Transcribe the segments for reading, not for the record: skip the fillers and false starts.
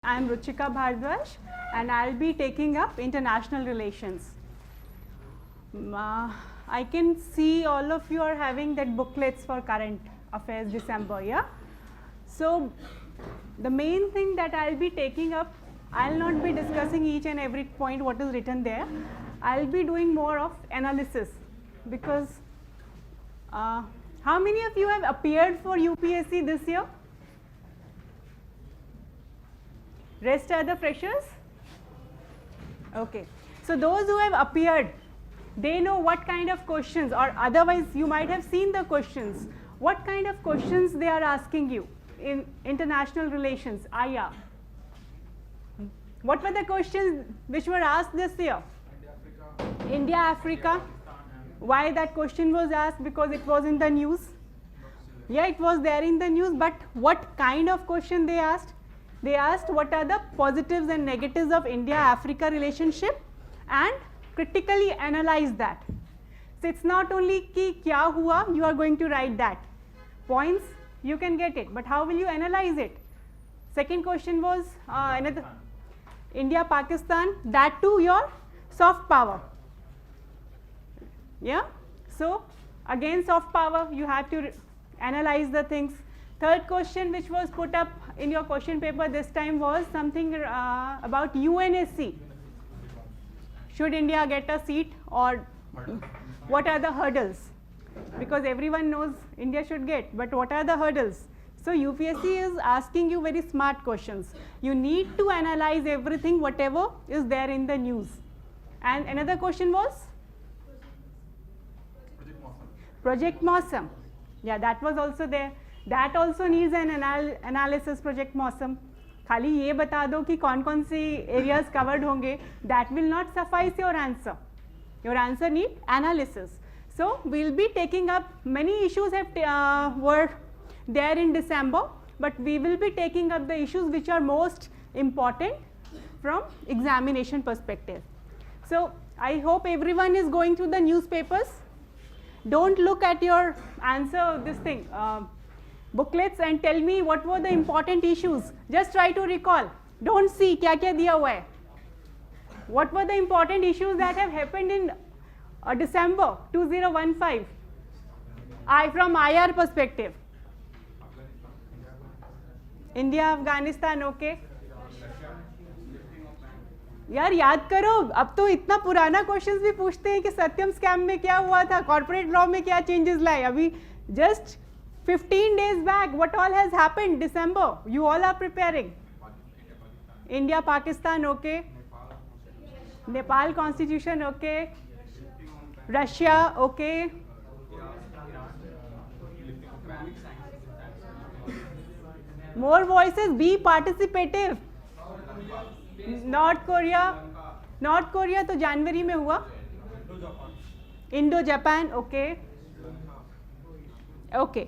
I am Ruchika Bhardwaj and I'll be taking up international relations. I can see all of you are having that booklets for current affairs December, yeah? So the main thing that I'll be taking up, I'll not be discussing each and every point what is written there. I'll be doing more of analysis because how many of you have appeared for UPSC this year? Rest are the freshers? Okay. So those who have appeared, they know what kind of questions, or otherwise you might have seen the questions. What kind of questions they are asking you in international relations, IR? What were the questions which were asked this year? India, Africa. Why that question was asked? Because it was in the news. Yeah, it was there in the news, but what kind of question they asked? They asked what are the positives and negatives of India-Africa relationship and critically analyze that. So it's not only ki kya hua, you are going to write that. Points, you can get it, but how will you analyze it? Second question was another India-Pakistan, that too your soft power. Yeah, so again soft power, you have to analyze the things. Third question which was put up in your question paper this time was something about UNSC. Should India get a seat, or what are the hurdles? Because everyone knows India should get, but what are the hurdles? So UPSC is asking you very smart questions. You need to analyze everything, whatever is there in the news. And another question was? Project Mausam. Yeah, that was also there. That also needs an analysis, Project Mausam. खाली ये बता दो कि कौन कौन सी areas covered होंगे. That will not suffice your answer. Your answer need analysis. So we'll be taking up many issues have were there in December, but we will be taking up the issues which are most important from examination perspective. So I hope everyone is going through the newspapers. Don't look at your answer, this thing, booklets, and tell me what were the important issues. Just try to recall. Don't see kya kya diya hua hai. What were the important issues that have happened in December 2015? From IR perspective. India, Afghanistan, okay. यार याद करो, अब तो इतना पुराना questions भी पूछते हैं कि सत्यम स्कैम में क्या हुआ था, कॉर्पोरेट लॉ में क्या चेंजेस लाए. अभी just 15 days back, what all has happened December? You all are preparing. India, Pakistan, okay. Nepal constitution, okay. Russia, okay. More voices, be participative. North Korea तो जनवरी में हुआ. Indo Japan, okay okay.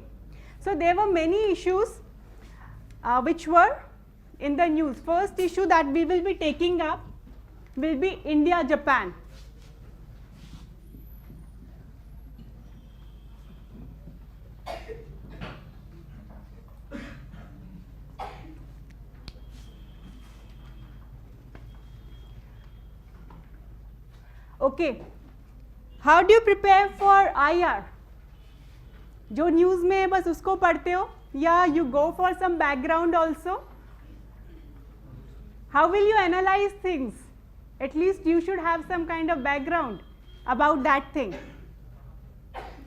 So there were many issues which were in the news. First issue that we will be taking up will be India Japan. Okay, how do you prepare for IR? जो news में है बस उसको पढ़ते हो, या you go for some background also? How will you analyze things? At least you should have some kind of background about that thing.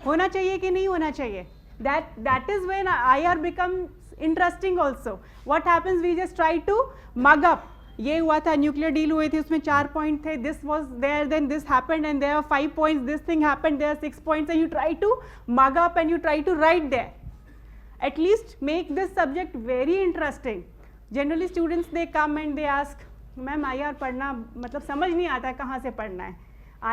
होना चाहिए कि नहीं होना चाहिए? That is when IR becomes interesting also. What happens? We just try to mug up. ये हुआ था, nuclear deal हुए थे, उसमें 4 पॉइंट थे, this was there, then this happened and there are 5 points, this thing happened, there are 6 points, and you try to mug up and you try to write there. At least make this subject very interesting. Generally students they come and they ask, ma'am IR पढ़ना मतलब समझ नहीं आता है कहाँ से पढ़ना है.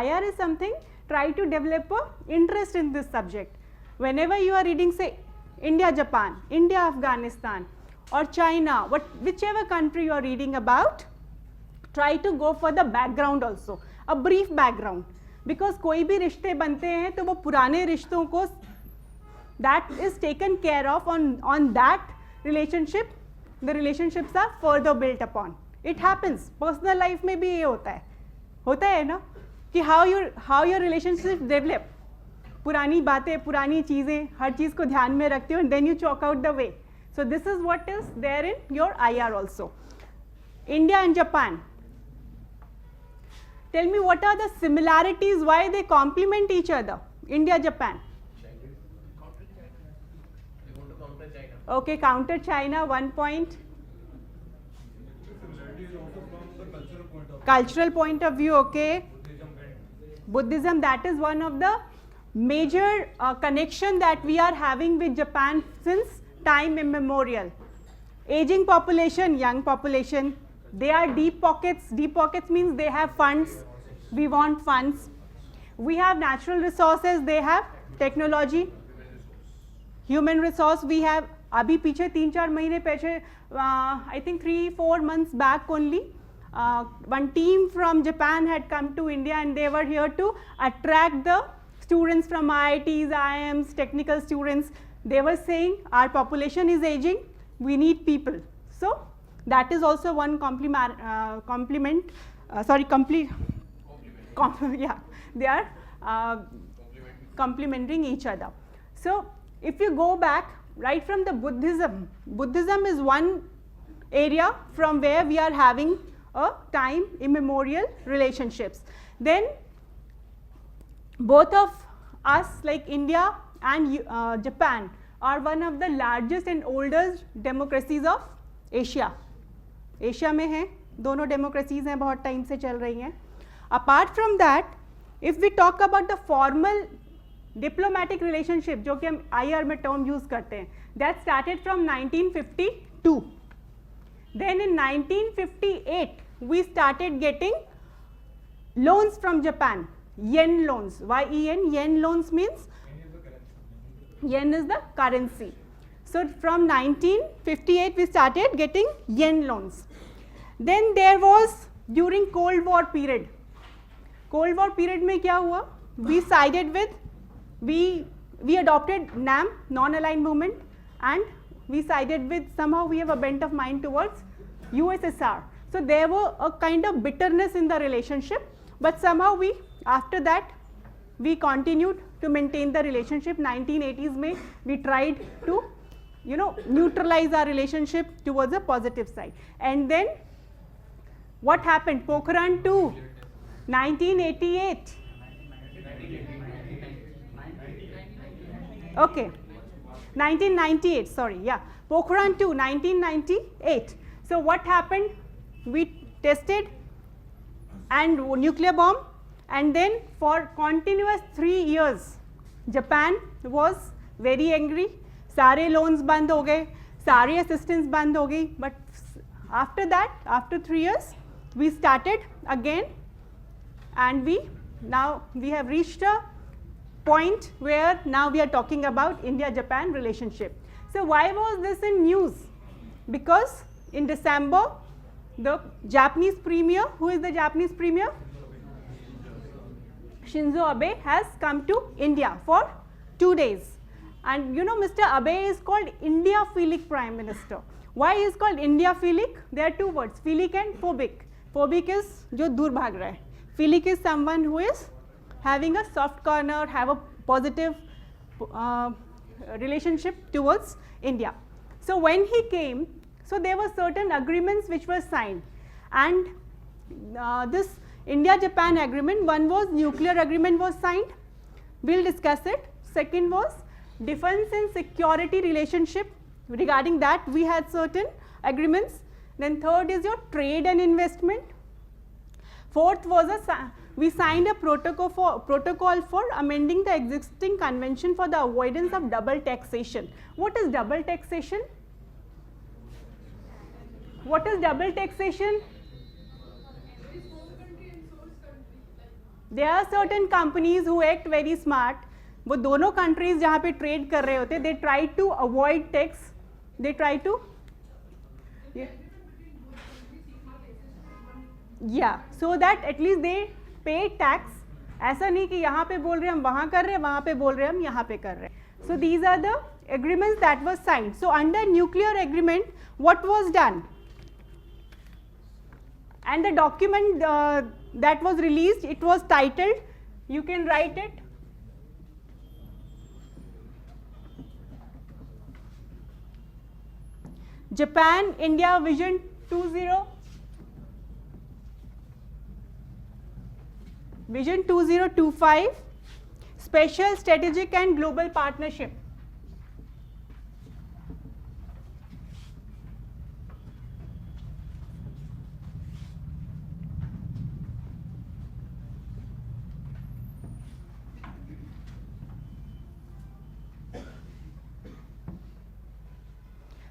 IR is something, try to develop a interest in this subject. Whenever you are reading से India Japan, India Afghanistan, or China, whichever country you are reading about, try to go for the background also, a brief background, because कोई भी रिश्ते बनते हैं तो वो पुराने रिश्तों को that is taken care of on that relationship the relationships are further built upon. It happens. Personal life में भी ये होता है ना कि how your relationships develop. पुरानी बातें, पुरानी चीज़ें, हर चीज़ को ध्यान में रखते हो, and then you chalk out the way. So this is what is there in your IR also. India and Japan. Tell me what are the similarities, why they complement each other? India, Japan. Okay, counter China, 1 point. Cultural point of view, okay. Buddhism, that is one of the major connection that we are having with Japan since time immemorial. Aging population, young population, they are deep pockets. Deep pockets means they have funds. We want funds. We have natural resources, they have technology. Human resource we have. अभी पीछे 3-4 महीने पीछे, I think 3-4 months back only, one team from Japan had come to India and they were here to attract the students from IITs, IIMs, technical students. They were saying our population is aging, we need people. So that is also one they are complementing each other. So if you go back right from the Buddhism is one area from where we are having a time immemorial relationships. Then both of us, like India and Japan, are one of the largest and oldest democracies of Asia. Asia में हैं, दोनों democracies हैं, बहुत time से चल रही हैं. Apart from that, if we talk about the formal diplomatic relationship, जो कि हम IR में term use करते हैं, that started from 1952. Then in 1958, we started getting loans from Japan, yen loans. Y-E-N, yen loans means yen is the currency. So from 1958, we started getting yen loans. Then there was during Cold War period. Cold War period में क्या हुआ? We sided with, we adopted NAM, non-aligned movement, and we sided with, somehow we have a bent of mind towards USSR. So there were a kind of bitterness in the relationship, but somehow we, after that, we continued to maintain the relationship. 1980s में we tried to, neutralize our relationship towards a positive side. And then what happened? Pokhran 2, 1988. Okay, 1998, sorry, yeah. Pokhran 2, 1998. So what happened? We tested and nuclear bomb, and then for continuous 3 years, Japan was very angry. सारे loans बंद हो गए, सारे assistance बंद हो गई. But after that, after 3 years, we started again, and we have reached a point where now we are talking about India-Japan relationship. So why was this in news? Because in December, the Japanese premier, who is the Japanese premier? Shinzo Abe has come to India for 2 days. And Mr. Abe is called India-philic Prime Minister. Why is called India-philic? There are 2 words, philic and phobic. Phobic is जो दूर भाग रहा है. Philic is someone who is having a soft corner, have a positive relationship towards India. So when he came, so there were certain agreements which were signed, and this India-Japan agreement, one was nuclear agreement was signed. We'll discuss it. Second was defense and security relationship. Regarding that, we had certain agreements. Then third is your trade and investment. Fourth was we signed a protocol for amending the existing convention for the avoidance of double taxation. What is double taxation? What is double taxation? There are certain companies who act very smart. वो दोनों countries जहाँ पे trade कर रहे होते, they try to avoid tax. They try to, yeah, so that at least they pay tax. ऐसा नहीं कि यहाँ पे बोल रहे हम वहाँ कर रहे हैं, वहाँ पे बोल रहे हम यहाँ पे कर रहे हैं. So these are the agreements that were signed. So under nuclear agreement, what was done? And the document that was released, it was titled, you can write it, Japan India Vision 2025 Special Strategic and Global Partnership.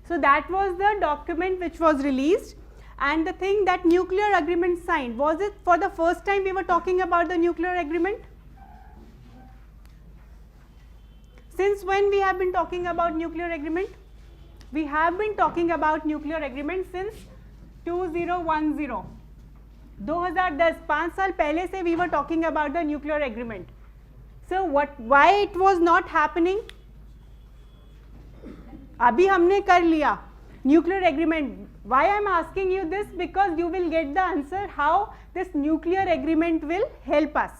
So that was the document which was released, and the thing that nuclear agreement signed, was it for the first time we were talking about the nuclear agreement? Since when we have been talking about nuclear agreement? We have been talking about nuclear agreement since 2010. 2010, 5 साल पहले से we were talking about the nuclear agreement. So why it was not happening? अभी हमने कर लिया nuclear agreement. Why I am asking you this? Because you will get the answer how this nuclear agreement will help us.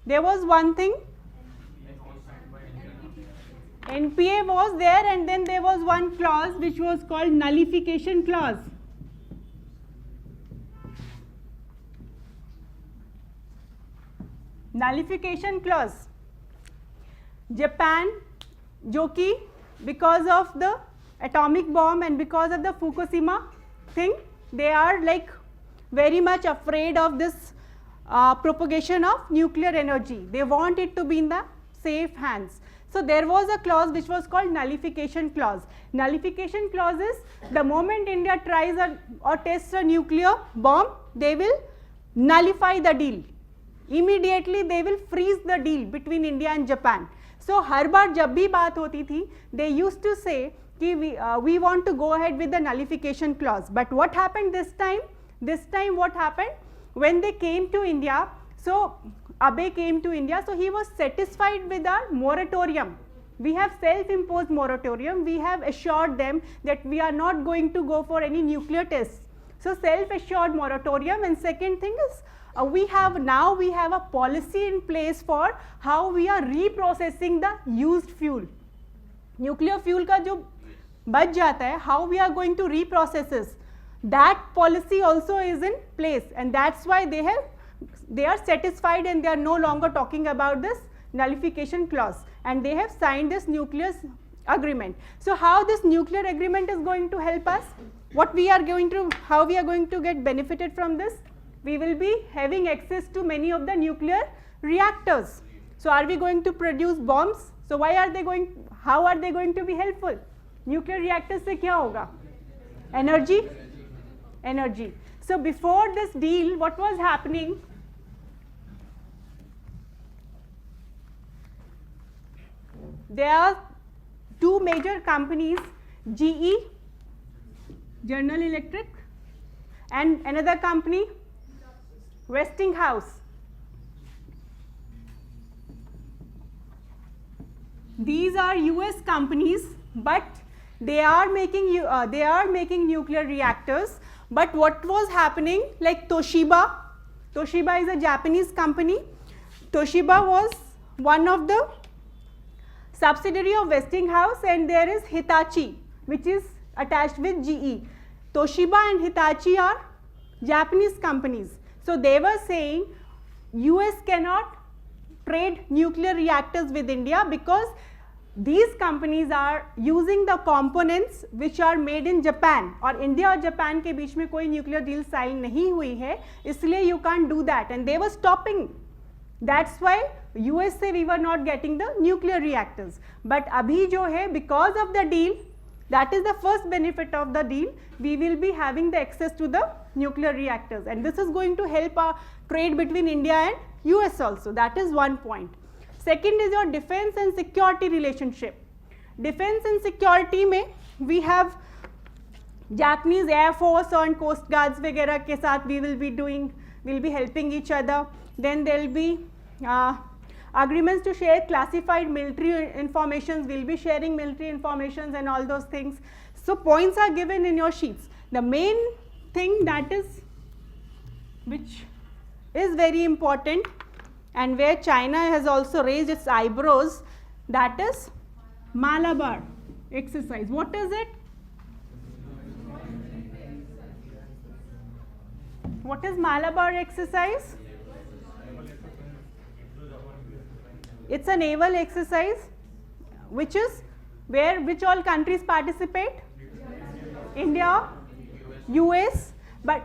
There was one thing, NPA was there, and then there was one clause which was called nullification clause. Nullification clause. Japan, जो कि because of the atomic bomb and because of the Fukushima thing, they are like very much afraid of this propagation of nuclear energy. They want it to be in the safe hands. So there was a clause which was called nullification clause. Nullification clause is the moment India tries or tests a nuclear bomb, they will nullify the deal. Immediately they will freeze the deal between India and Japan. So हर बार जब भी बात होती थी, they used to say कि we want to go ahead with the nullification clause. But what happened this time? This time what happened? When they came to India, so Abe came to India, so he was satisfied with our moratorium. We have self-imposed moratorium. We have assured them that we are not going to go for any nuclear tests. So self-assured moratorium. And second thing is, we have a policy in place for how we are reprocessing the used fuel. Nuclear fuel का जो बच जाता है, how we are going to reprocess this. That policy also is in place, and that's why they are satisfied and they are no longer talking about this nullification clause, and they have signed this nuclear agreement. So how this nuclear agreement is going to help us? How we are going to get benefited from this? We will be having access to many of the nuclear reactors. So are we going to produce bombs? So how are they going to be helpful? Nuclear reactors से क्या होगा? Energy. So before this deal, what was happening? There are two major companies, GE, General Electric, and another company, Westinghouse. These are US companies, but they are making nuclear reactors. But what was happening, like Toshiba is a Japanese company. Toshiba was one of the subsidiary of Westinghouse, and there is Hitachi, which is attached with GE. Toshiba and Hitachi are Japanese companies. So they were saying US cannot trade nuclear reactors with India because these companies are using the components which are made in Japan, और India और Japan के बीच में कोई nuclear deal sign नहीं हुई है, इसलिए you can't do that, and they were stopping. That's why US से we were not getting the nuclear reactors. But अभी जो है, because of the deal, that is the first benefit of the deal, we will be having the access to the nuclear reactors, and this is going to help our trade between India and US also. That is one point. Second is your defense and security relationship. Defense and security में we have Japanese Air Force and Coast Guards वगैरह के साथ we will be helping each other. Then there will be agreements to share classified military informations, we'll be sharing military informations and all those things. So points are given in your sheets. The main thing that is, which is very important and where China has also raised its eyebrows, that is Malabar exercise. What is it? What is Malabar exercise? It's a naval exercise which is where which all countries participate? India, US, but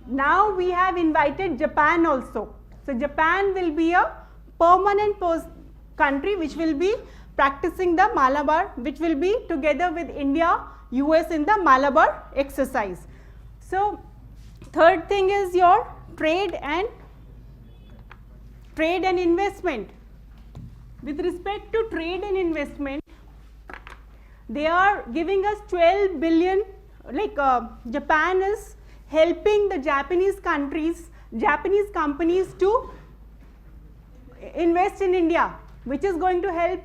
now we have invited Japan also. So Japan will be a permanent country which will be practicing the Malabar, which will be together with India, US in the Malabar exercise. So third thing is your trade and investment. With respect to trade and investment, they are giving us 12 billion, like Japan is helping the Japanese companies to invest in India, which is going to help,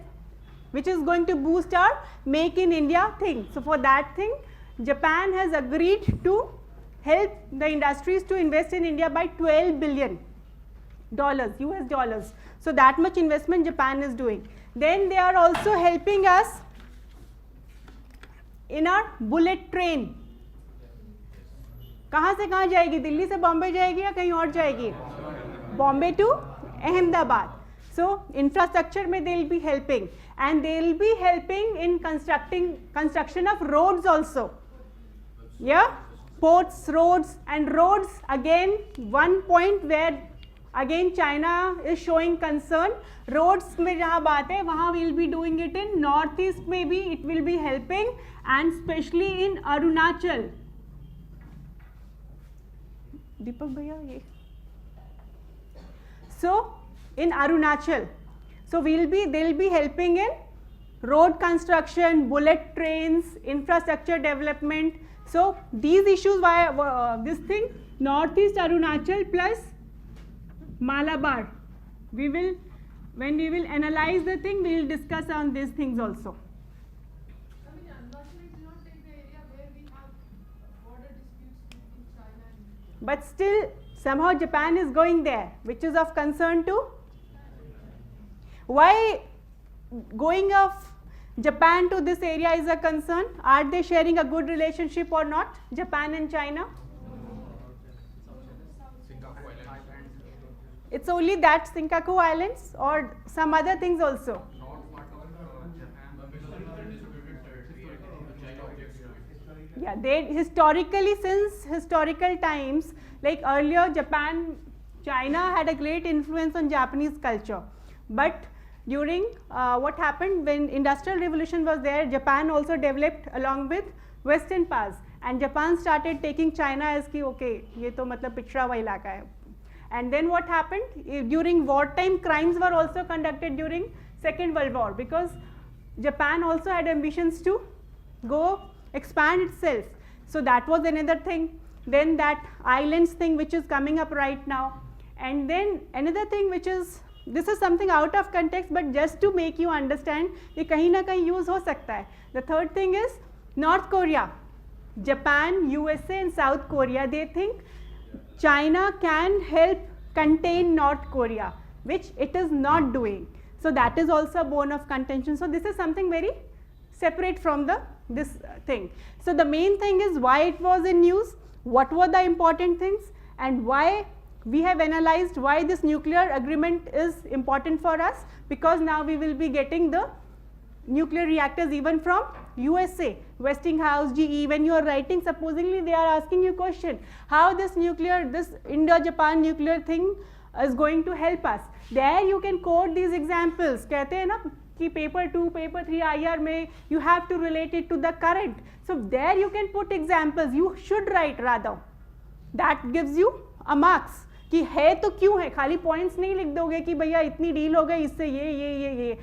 which is going to boost our Make in India thing. So for that thing, Japan has agreed to help the industries to invest in India by $12 billion, US dollars. So that much investment Japan is doing. Then they are also helping us in our bullet train. कहाँ से कहाँ जाएगी? दिल्ली से बॉम्बे जाएगी या कहीं और जाएगी? Bombay to Ahmedabad. So infrastructure में they will be helping, and they will be helping in construction of roads also. Yeah, ports, roads, and roads again one point where again China is showing concern. Roads में जहाँ बात है वहाँ we will be doing it in northeast, maybe it will be helping, and especially in Arunachal. Deepak bhaiya ye. So in Arunachal, so they'll be helping in road construction, bullet trains, infrastructure development. So these issues, why this thing, northeast Arunachal plus Malabar, we will, when we will analyze the thing, we will discuss on these things also. I mean, Arunachal did not take the area where we have border disputes between China and India. But still, somehow Japan is going there, which is of concern to. Why going of Japan to this area is a concern? Are they sharing a good relationship or not, Japan and China? It's only that Senkaku Islands or some other things also? Yeah, they historically, since historical times, like earlier China had a great influence on Japanese culture. But during what happened when Industrial Revolution was there, Japan also developed along with Western powers, and Japan started taking China as ki okay, ye to matlab pichda hua ilaka hai. And then what happened? During wartime, crimes were also conducted during Second World War, because Japan also had ambitions to go expand itself. So that was another thing. Then that islands thing which is coming up right now. And then another thing which is, this is something out of context, but just to make you understand, ये कहीं ना कहीं use हो सकता है. The third thing is North Korea, Japan, USA and South Korea, they think China can help contain North Korea, which it is not doing. So that is also a bone of contention. So this is something very separate from this thing. So the main thing is why it was in news, what were the important things, and why we have analyzed why this nuclear agreement is important for us, because now we will be getting the nuclear reactors even from USA, Westinghouse, GE. When you are writing, supposedly they are asking you question, how this Indo-Japan nuclear thing is going to help us. There you can quote these examples. कहते हैं ना कि paper 2, paper 3 IR में you have to relate it to the current. So there you can put examples. You should write rather. That gives you a marks. कि है तो क्यों है, खाली points नहीं लिख दोगे कि भैया इतनी deal हो गई इससे ये.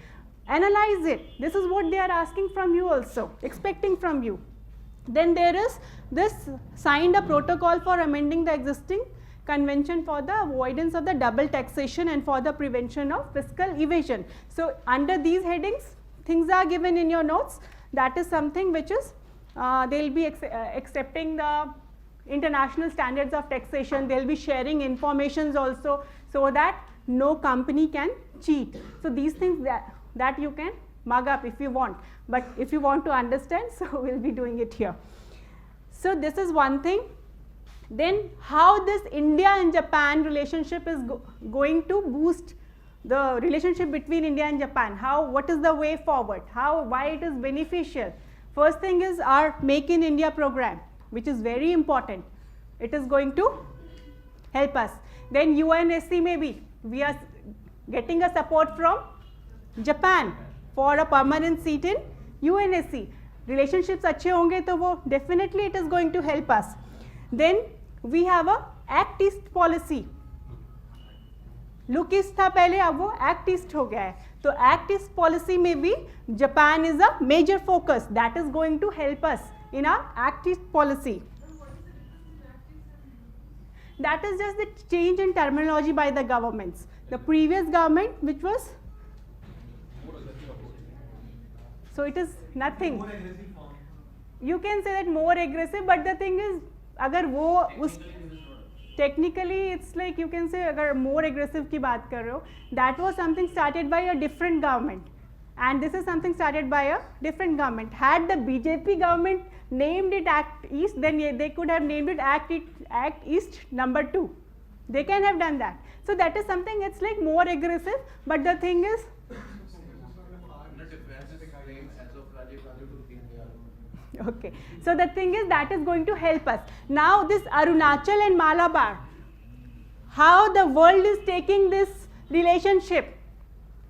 Analyze it. This is what they are asking from you also, expecting from you. Then there is this signed a protocol for amending the existing Convention for the Avoidance of the Double Taxation and for the Prevention of Fiscal Evasion. So under these headings, things are given in your notes. That is something which is, they will be accepting the international standards of taxation. They will be sharing informations also, so that no company can cheat. So these things that you can mug up if you want, but if you want to understand, so we will be doing it here. So this is one thing. Then how this India and Japan relationship is going to boost the relationship between India and Japan. What is the way forward? Why it is beneficial? First thing is our Make in India program, which is very important. It is going to help us. Then UNSC maybe, we are getting a support from Japan for a permanent seat in UNSC. Relationships अच्छे होंगे तो वो definitely it is going to help us. Then we have a Act East policy. Look East था पहले, अब वो Act East हो गया है. तो Act East policy में भी Japan is a major focus. That is going to help us in our Act East policy. That is just the change in terminology by the governments. The previous government, which was, so it is nothing. You can say that more aggressive, but the thing is, अगर वो उस technically it's like you can say अगर more aggressive की बात कर रहे हो, that was something started by a different government, and this is something started by a different government. Had the BJP government named it Act East, then they could have named it Act East number 2. They can have done that. So that is something, it's like more aggressive, but the thing is, okay, so the thing is that is going to help us. Now this Arunachal and Malabar, how the world is taking this relationship,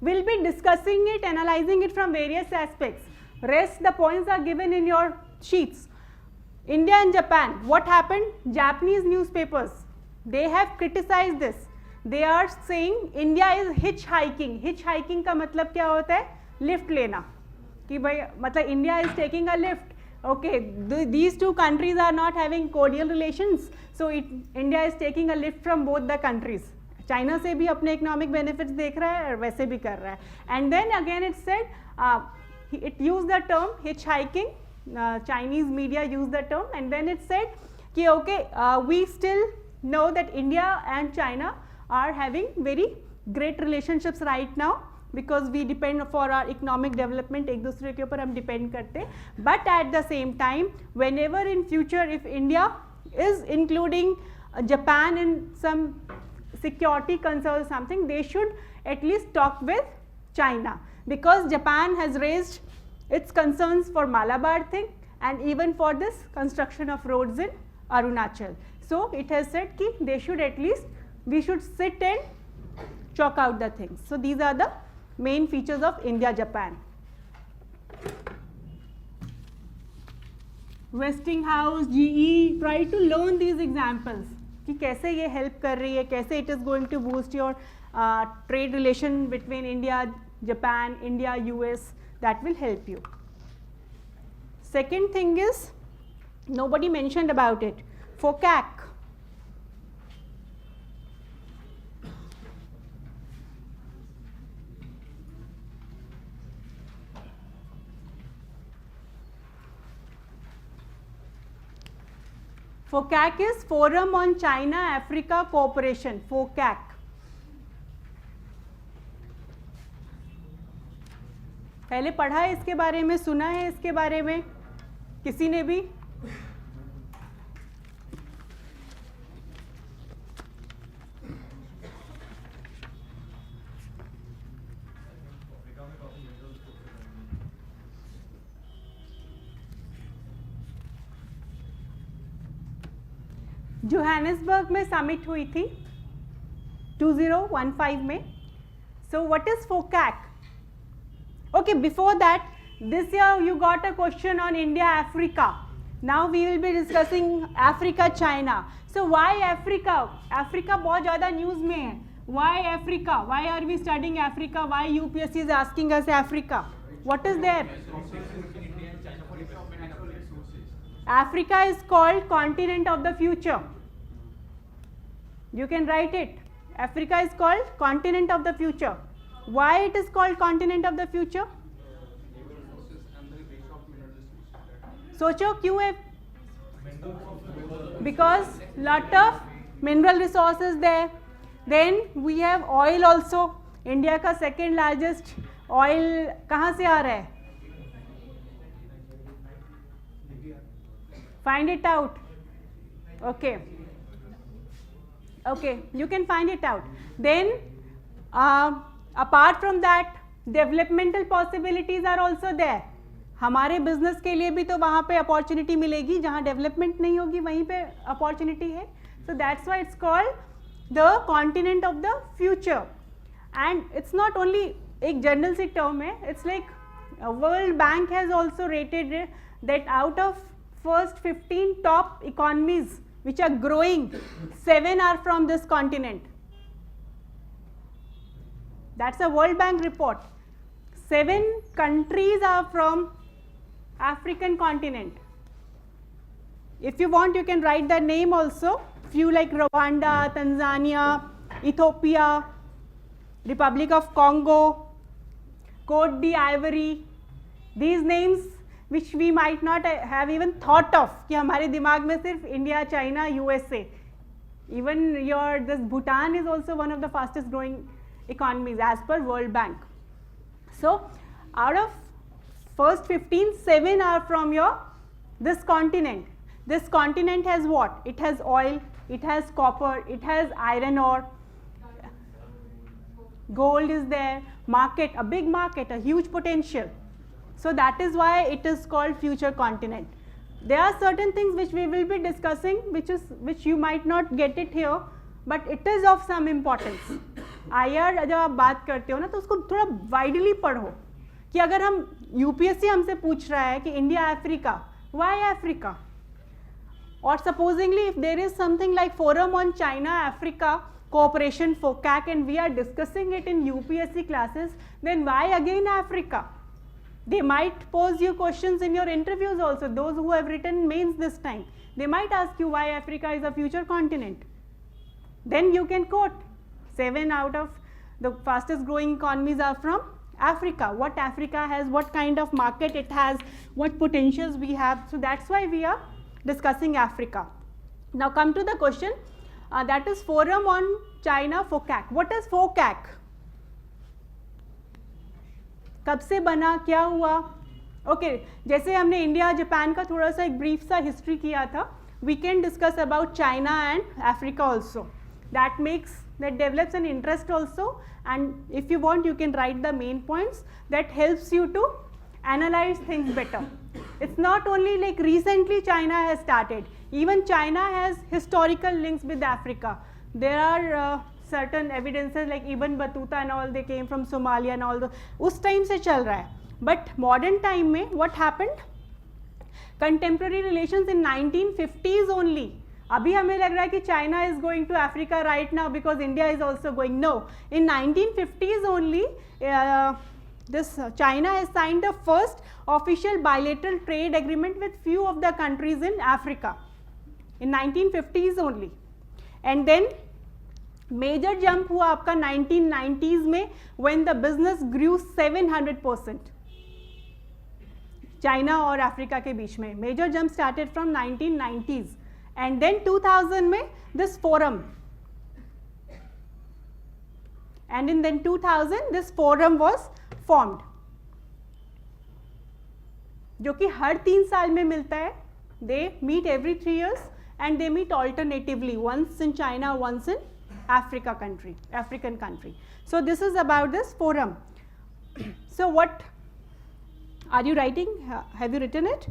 we'll be discussing it, analyzing it from various aspects. Rest the points are given in your sheets. India and Japan, what happened? Japanese newspapers, they have criticized this. They are saying India is hitchhiking. Hitchhiking का मतलब क्या होता है? Lift लेना. कि भाई मतलब India is taking a lift. Okay, these two countries are not having cordial relations, so India is taking a lift from both the countries. China से भी अपने economic benefits देख रहा है और वैसे भी कर रहा है. And then again it said, it used the term hitchhiking. Chinese media used the term, and then it said कि okay, we still know that India and China are having very great relationships right now, because we depend for our economic development, एक दूसरे के ऊपर हम depend करते हैं. But at the same time, whenever in future if India is including Japan in some security concerns or something, they should at least talk with China, because Japan has raised its concerns for Malabar thing and even for this construction of roads in Arunachal. So it has said कि they should at least, we should sit and chalk out the things. So these are the main features of India-Japan. Westinghouse, GE, try to learn these examples कि कैसे ये help कर रही है, कैसे it is going to boost your trade relation between India, Japan, India, US, that will help you. Second thing is, nobody mentioned about it, FOCAC. FOCAC is Forum on China-Africa Cooperation, FOCAC. पहले पढ़ा है इसके बारे में, सुना है इसके बारे में किसी ने भी? जोहानिसबर्ग में समिट हुई थी 2015 में. So what is FOCAC? Okay, before that, this year you got a question on India, Africa. Now we will be discussing Africa, China. So why Africa? Africa बहुत ज़्यादा news में है. Why Africa? Why are we studying Africa? Why UPSC is asking us Africa? What is there? Africa is called continent of the future. You can write it. Africa is called continent of the future. Why it is called continent of the future? सोचो क्यों है? Because lot of mineral resources there. Then we have oil also. India का second largest oil कहाँ से आ रहा है? Find it out. Okay. Okay, you can find it out. Then apart from that, developmental possibilities are also there. हमारे business के लिए भी तो वहाँ पे अपॉर्चुनिटी मिलेगी, जहाँ डेवलपमेंट नहीं होगी वहीं पे अपॉर्चुनिटी है. So that's why it's called the continent of the future. And it's not only एक जनरल सी टर्म है, it's like world bank has also rated that out of first 15 top economies which are growing, 7 are from this continent. That's a World Bank report. 7 countries are from African continent. If you want, you can write the name also. Few like Rwanda, Tanzania, Ethiopia, Republic of Congo, Cote d'Ivory. These names which we might not have even thought of, कि हमारे दिमाग में सिर्फ India, China, USA. Even this Bhutan is also one of the fastest growing economies as per World Bank. So out of first 15, 7 are from this continent. This continent has what? It has oil, it has copper, it has iron ore, gold is there, market, a big market, a huge potential. So that is why it is called future continent. There are certain things which we will be discussing, which you might not get it here, but it is of some importance. IR जब आप बात करते हो ना, तो उसको थोड़ा widely पढ़ो, कि अगर हम यूपीएससी हमसे पूछ रहा है कि इंडिया अफ्रीका, वाई अफ्रीका? और supposedly if there is something like forum on China Africa cooperation FOCAC and we are discussing it in UPSC classes, then why again Africa? They might pose you questions in your interviews also, those who have written mains this time. They might ask you why Africa is a future continent. Then you can quote 7 out of the fastest growing economies are from Africa. What Africa has, what kind of market it has, what potentials we have. So that's why we are discussing Africa. Now come to the question, that is Forum on China FOCAC. What is FOCAC? कब से बना, क्या हुआ? Okay, जैसे हमने India Japan का थोड़ा सा एक ब्रीफ सा हिस्ट्री किया था, we can discuss about China and Africa also. That makes, that develops an interest also, and if you want you can write the main points that helps you to analyze things better. It's not only like recently China has started, even China has historical links with Africa. There are certain evidences like Ibn Battuta and all, they came from Somalia and all. उस time से चल रहा है. But modern time में what happened? Contemporary relations in 1950s only. अभी हमें लग रहा है कि China is going to Africa right now because India is also going. No, in 1950s only this China has signed the first official bilateral trade agreement with few of the countries in Africa in 1950s only. And then major jump हुआ आपका 1990s में when the business grew 700%. China और Africa के बीच में major jump started from 1990s. And then 2000 में this forum, and in then 2000 this forum was formed, जो कि हर 3 साल में मिलता है. They meet every 3 years and they meet alternatively, once in China, once in African country. So this is about this forum. So what are you writing? Have you written it?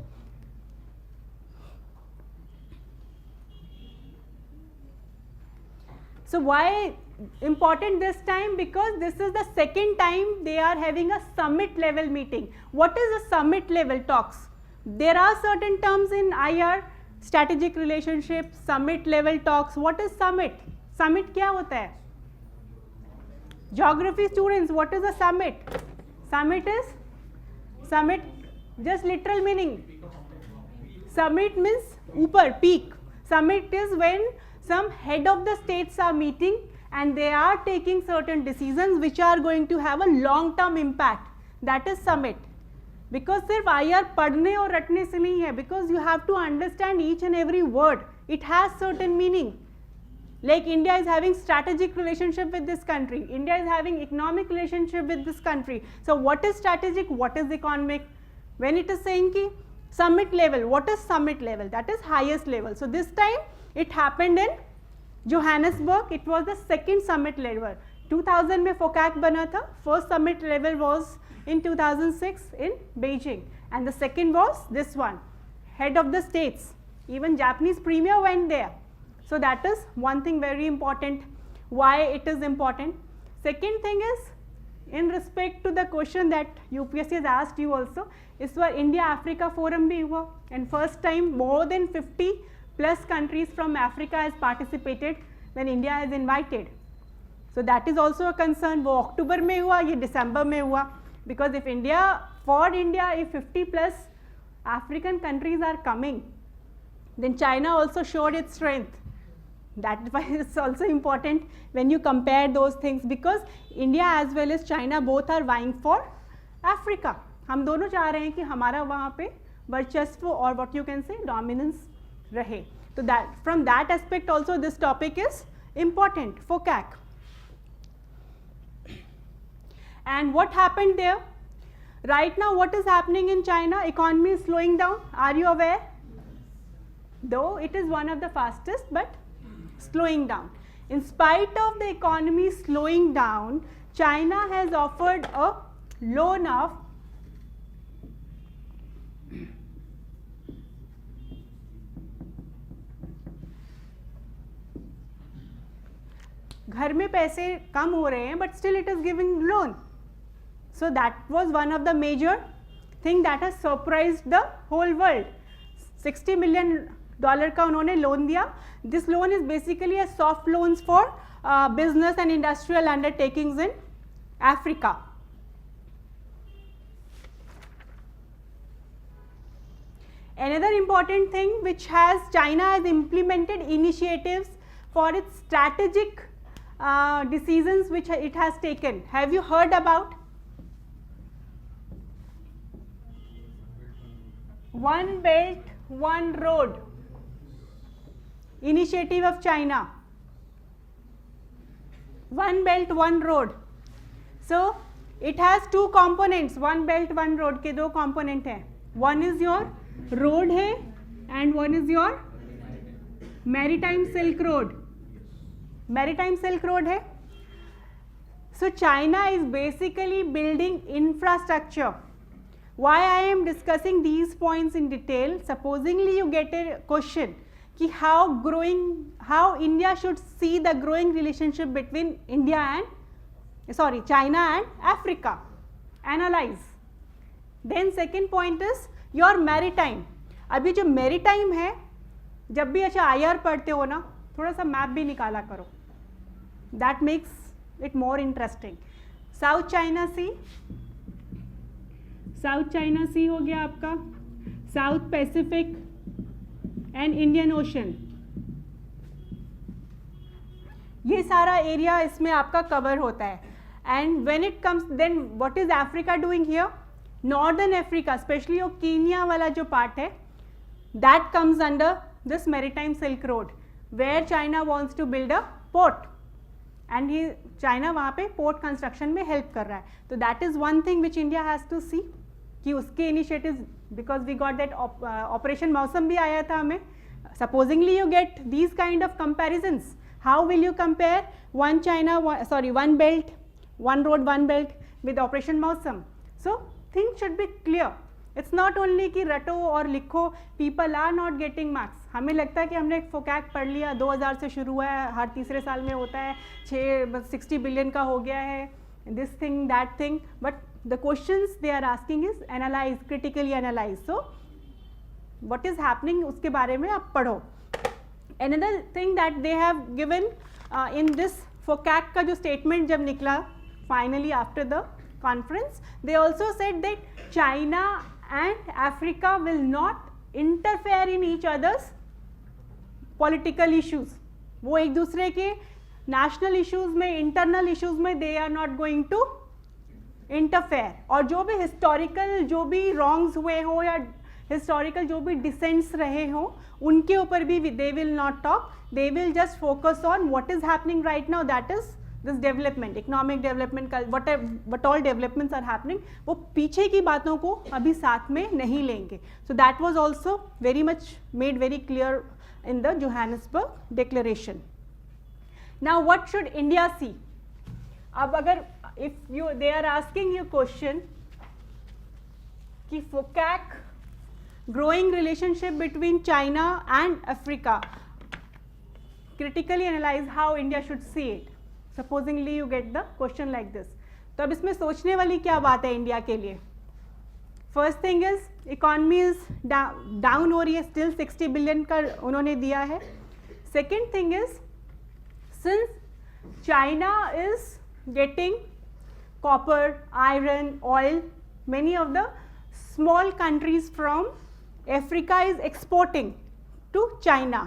So why important this time? Because this is the second time they are having a summit level meeting. What is a summit level talks? There are certain terms in IR, strategic relationship, summit level talks. What is summit? Summit क्या होता है? Geography students, what is a summit? Summit is, summit just literal meaning. Summit means ऊपर, peak. Summit is when some head of the states are meeting and they are taking certain decisions which are going to have a long term impact. That is summit. Because सिर्फ IR पढ़ने और रटने से नहीं है, because you have to understand each and every word. It has certain meaning. Like India is having strategic relationship with this country. India is having economic relationship with this country. So what is strategic? What is economic? When it is saying ki summit level, what is summit level? That is highest level. So this time it happened in Johannesburg. It was the second summit level. 2000 में FOCAC बना था. First summit level was in 2006 in Beijing, and the second was this one, head of the states. Even Japanese premier went there. So that is one thing very important. Why it is important? Second thing is, in respect to the question that UPSC has asked you also, इस बार India Africa Forum भी हुआ, and first time more than 50 plus countries from Africa has participated when India has invited. So that is also a concern. वो अक्टूबर में हुआ, ये दिसंबर में हुआ. Because if India, for India, if 50 plus African countries are coming, then China also showed its strength. That is also important when you compare those things, because India as well as China both are vying for Africa. हम दोनों चाह रहे हैं कि हमारा वहाँ पे वर्चस्व और what you can say dominance रहे. So that from that aspect also this topic is important for CAC. And what happened there? Right now what is happening in China? Economy is slowing down. Are you aware? Though it is one of the fastest, but slowing down. In spite of the economy slowing down, China has offered a loan of घर में पैसे कम हो रहे हैं, but still it is giving loan. So that was one of the major thing that has surprised the whole world. $60 million का उन्होंने loan दिया. This loan is basically a soft loans for business and industrial undertakings in Africa. Another important thing which has China has implemented initiatives for its strategic decisions which it has taken. Have you heard about One Belt, One Road initiative of China? One Belt, One Road. So it has two components. One Belt, One Road के दो component हैं. One is your road है and one is your maritime Silk Road. Maritime Silk Road है. So China is basically building infrastructure. Why I am discussing these points in detail? Supposingly you get a question कि how India should see the growing relationship between China and Africa. Analyze. Then second point is your maritime. अभी जो maritime है, जब भी अच्छा IR पढ़ते हो ना, थोड़ा सा मैप भी निकाला करो. That makes it more interesting. South China Sea हो गया आपका, South Pacific and Indian Ocean. ये सारा एरिया इसमें आपका कवर होता है. And when it comes, then what is Africa doing here? Northern Africa, especially your Kenya वाला जो part है, that comes under this maritime Silk Road, where China wants to build a port. And China वहाँ पे port construction में help कर रहा है. So that is one thing which India has to see कि उसके initiatives, because we got that operation मौसम भी आया था हमें. Supposingly you get these kind of comparisons. How will you compare one belt, one road, one belt with operation मौसम? So things should be clear. It's not only कि रटो और लिखो. People are not getting marks. हमें लगता है कि हमने एक FOCAC पढ़ लिया, 2000 से शुरू हुआ है, हर तीसरे साल में होता है, 60 बिलियन का हो गया है, this thing, that thing. But the questions they are asking is analyze, critically analyze. So what is happening उसके बारे में आप पढ़ो. Another thing that they have given in this FOCAC का जो statement जब निकला finally after the conference, they also said that China and Africa will not interfere in each other's political issues. वो एक दूसरे के नेशनल इश्यूज में, internal issues में they are not going to interfere. और जो भी हिस्टोरिकल जो भी रॉन्ग्स हुए हो या हिस्टोरिकल जो भी डिसेंट्स रहे हो उनके ऊपर भी they will not talk. They will just focus on what is happening right now, that is this development, economic development, what all developments are happening. वो पीछे की बातों को अभी साथ में नहीं लेंगे. So that was also very much made very clear in the Johannesburg declaration. Now what should India see? अब अगर if you they are asking you question कि फोकैक growing relationship between China and Africa, critically analyze how India should see it. Supposingly you get the question like this. तो अब इसमें सोचने वाली क्या बात है इंडिया के लिए? First thing is economy is down हो रही है, स्टिल 60 बिलियन का उन्होंने दिया है. Second thing is since China is getting copper, iron, oil, many of the small countries from Africa is exporting to China,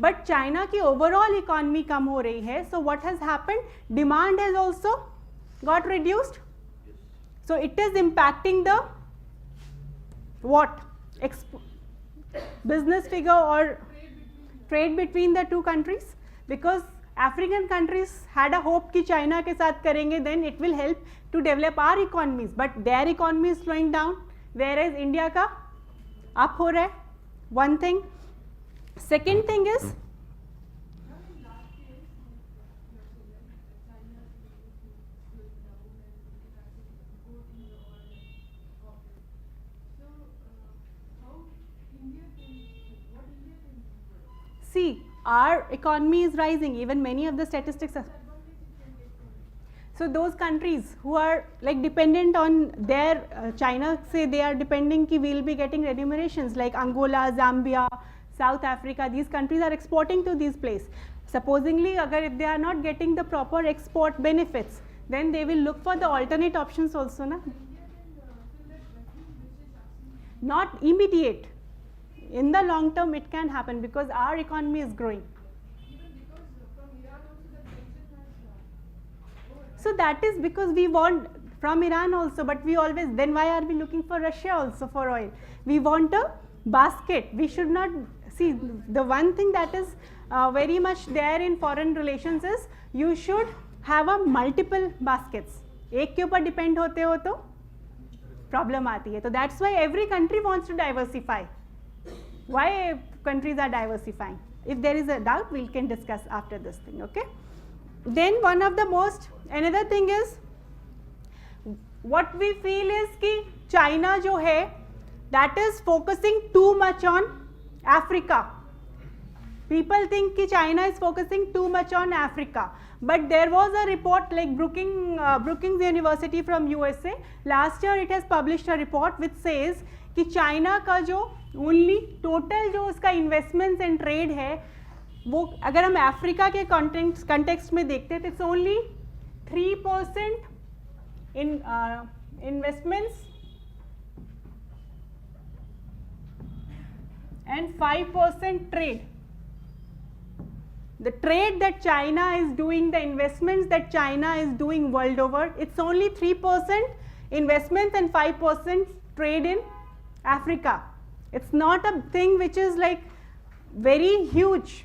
but China की overall economy कम हो रही है. So what has happened? Demand has also got reduced. So it is impacting the what? Business figure or trade between the two countries, because African countries had a hope कि China के साथ करेंगे then it will help to develop our economies, but their economy is slowing down, whereas India का up हो रहा है. One thing. Second thing is see, our economy is rising, even many of the statistics are. So those countries who are like dependent on their China, say they are depending कि we will be getting remunerations like Angola, Zambia, South Africa, these countries are exporting to these places. Supposingly अगर if they are not getting the proper export benefits, then they will look for the alternate options also ना. Not immediate. In the long term it can happen because our economy is growing. So that is because we want from Iran also, but we always, then why are we looking for Russia also for oil? We want a basket. We should not see, the one thing that is very much there in foreign relations is you should have a multiple baskets. एक के ऊपर depend होते हो तो problem आती है. So that's why every country wants to diversify. Why countries are diversifying? If there is a doubt, we can discuss after this thing, okay? Then one of the most, another thing is what we feel is कि China जो है that is focusing too much on Africa. People think कि China is focusing too much on Africa, but there was a report like Brookings University from USA. Last year it has published a report which says कि China का जो only total जो उसका investments and trade है वो अगर हम Africa के कंटेक्स्ट में देखते हैं तो it's only 3% in investments and 5% trade. The trade that China is doing, the investments that China is doing world over, it's only 3% investments and 5% trade in Africa. It's not a thing which is like very huge.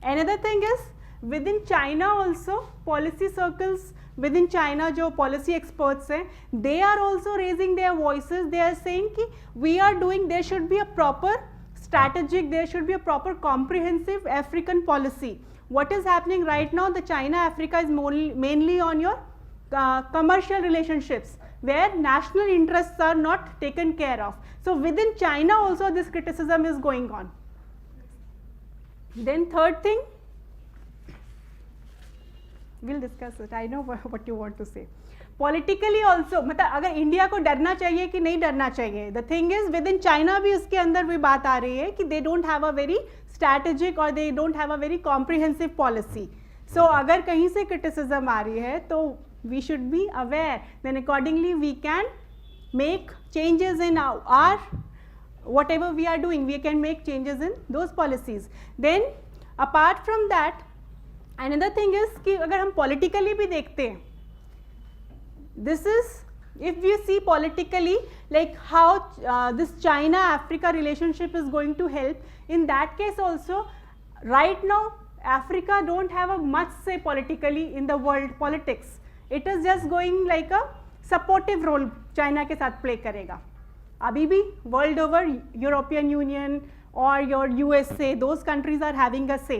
Another thing is within China also, policy circles within China जो policy experts हैं, they are also raising their voices. They are saying कि we are doing, there should be a proper strategic, there should be a proper comprehensive African policy. What is happening right now, the China-Africa is mainly on your commercial relationships where national interests are not taken care of. So within China also this criticism is going on. Then third thing, we'll discuss it. I know what you want to say. Politically also, मतलब अगर India को डरना चाहिए कि नहीं डरना चाहिए, the thing is within China भी उसके अंदर भी बात आ रही है कि they don't have a very strategic or they don't have a very comprehensive policy. So अगर कहीं से criticism आ रही है तो we should be aware. Then accordingly we can make changes in our whatever we are doing, we can make changes in those policies. Then apart from that another thing is कि अगर हम politically भी देखते हैं, this is, if we see politically like how this China Africa relationship is going to help, in that case also right now Africa don't have a much say politically in the world politics. It is just going like a supportive role China के साथ play करेगा. अभी भी world over European Union or your USA, those countries are having a say,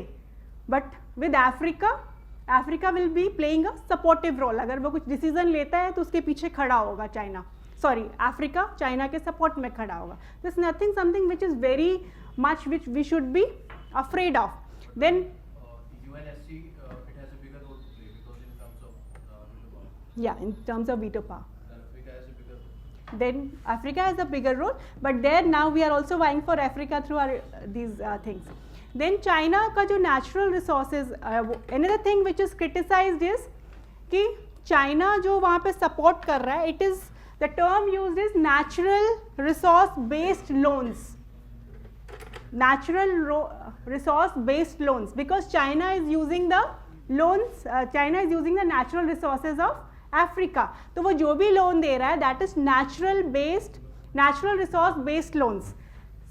but with Africa will be playing a supportive role. अगर वो कुछ decision लेता है तो उसके पीछे खड़ा होगा चाइना, सॉरी अफ्रीका चाइना के सपोर्ट में खड़ा होगा. This nothing something which is very much which we should be afraid of. Then UNSC it has a bigger role to play because in terms of veto power. yeah, in terms of veto power, Africa has a bigger role. then Africa has a bigger role, but there now we are also vying for Africa through our these things. Then China का जो natural resources, another thing which is criticized is कि China जो वहाँ पे support कर रहा है, it is, the term used is natural resource based loans, natural resource based loans, because China is using the loans, China is using the natural resources of Africa. तो वो जो भी loan दे रहा है that is natural resource based loans.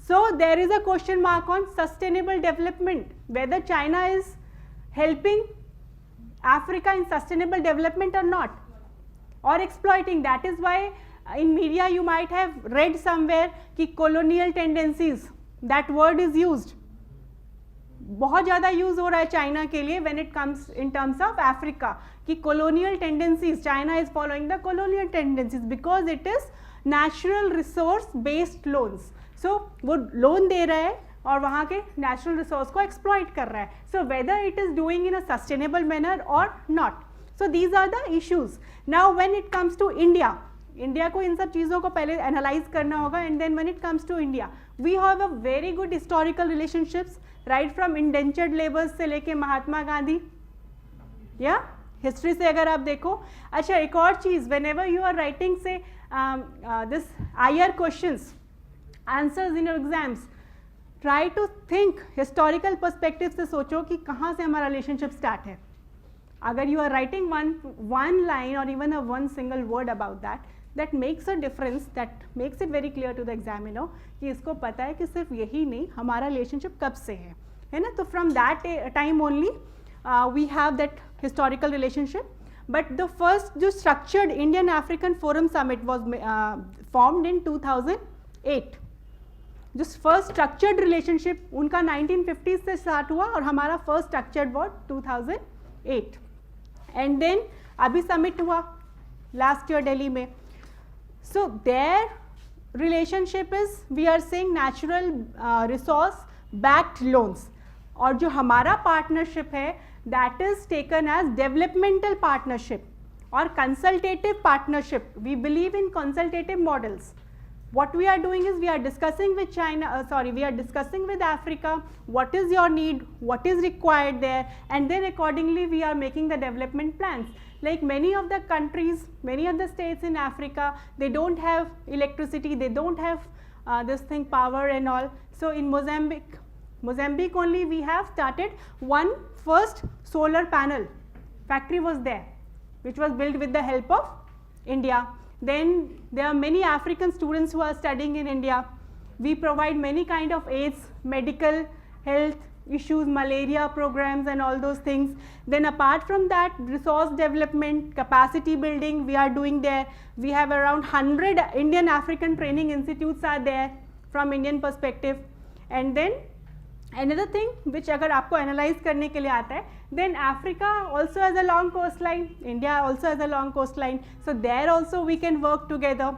So there is a question mark on sustainable development, whether China is helping Africa in sustainable development or not, or exploiting. That is why in media you might have read somewhere कि colonial tendencies, that word is used, बहुत ज़्यादा use हो रहा है China के लिए when it comes in terms of Africa, कि colonial tendencies, China is following the colonial tendencies because it is natural resource based loans. So वो loan दे रहा है और वहाँ के नेचुरल रिसोर्स को एक्सप्लॉइट कर रहा है. So whether it is doing in a sustainable manner और not. So these are the issues. Now when it comes to India को इन सब चीज़ों को पहले एनालाइज करना होगा. And then when it comes to India we have a very good historical relationships right from indentured labours से लेके महात्मा गांधी, या हिस्ट्री से अगर आप देखो. अच्छा, एक और चीज़, whenever you are writing से this IR questions answers in your exams, try to think historical perspective से सोचो कि कहाँ से हमारा रिलेशनशिप स्टार्ट है. अगर you are writing one line और even a one single word about that makes a difference, that makes it very clear to the examiner कि इसको पता है कि सिर्फ यही नहीं, हमारा रिलेशनशिप कब से है ना. तो from that time only we have that historical relationship. But the first जो structured Indian African forum summit was formed in 2008. जो फर्स्ट स्ट्रक्चर्ड रिलेशनशिप उनका 1950s से स्टार्ट हुआ और हमारा first structured was 2008. And then अभी समिट हुआ last year Delhi में. So there relationship is, we are saying natural resource backed loans. और जो हमारा पार्टनरशिप है that is taken as developmental partnership और consultative partnership. We believe in consultative models. What we are doing is we are discussing with we are discussing with Africa what is your need, what is required there, and then accordingly we are making the development plans. Like many of the countries, many of the states in Africa, they don't have electricity, they don't have this thing, power and all. So in Mozambique only we have started one first solar panel factory was there, which was built with the help of India. Then there are many African students who are studying in India. We provide many kind of aids, medical, health issues, malaria programs and all those things. Then apart from that, resource development, capacity building we are doing there. We have around 100 Indian African training institutes are there from Indian perspective. And then another thing which अगर आपको analyze करने के लिए आता है, then Africa also has a long coastline, India also has a long coastline, so there also we can work together.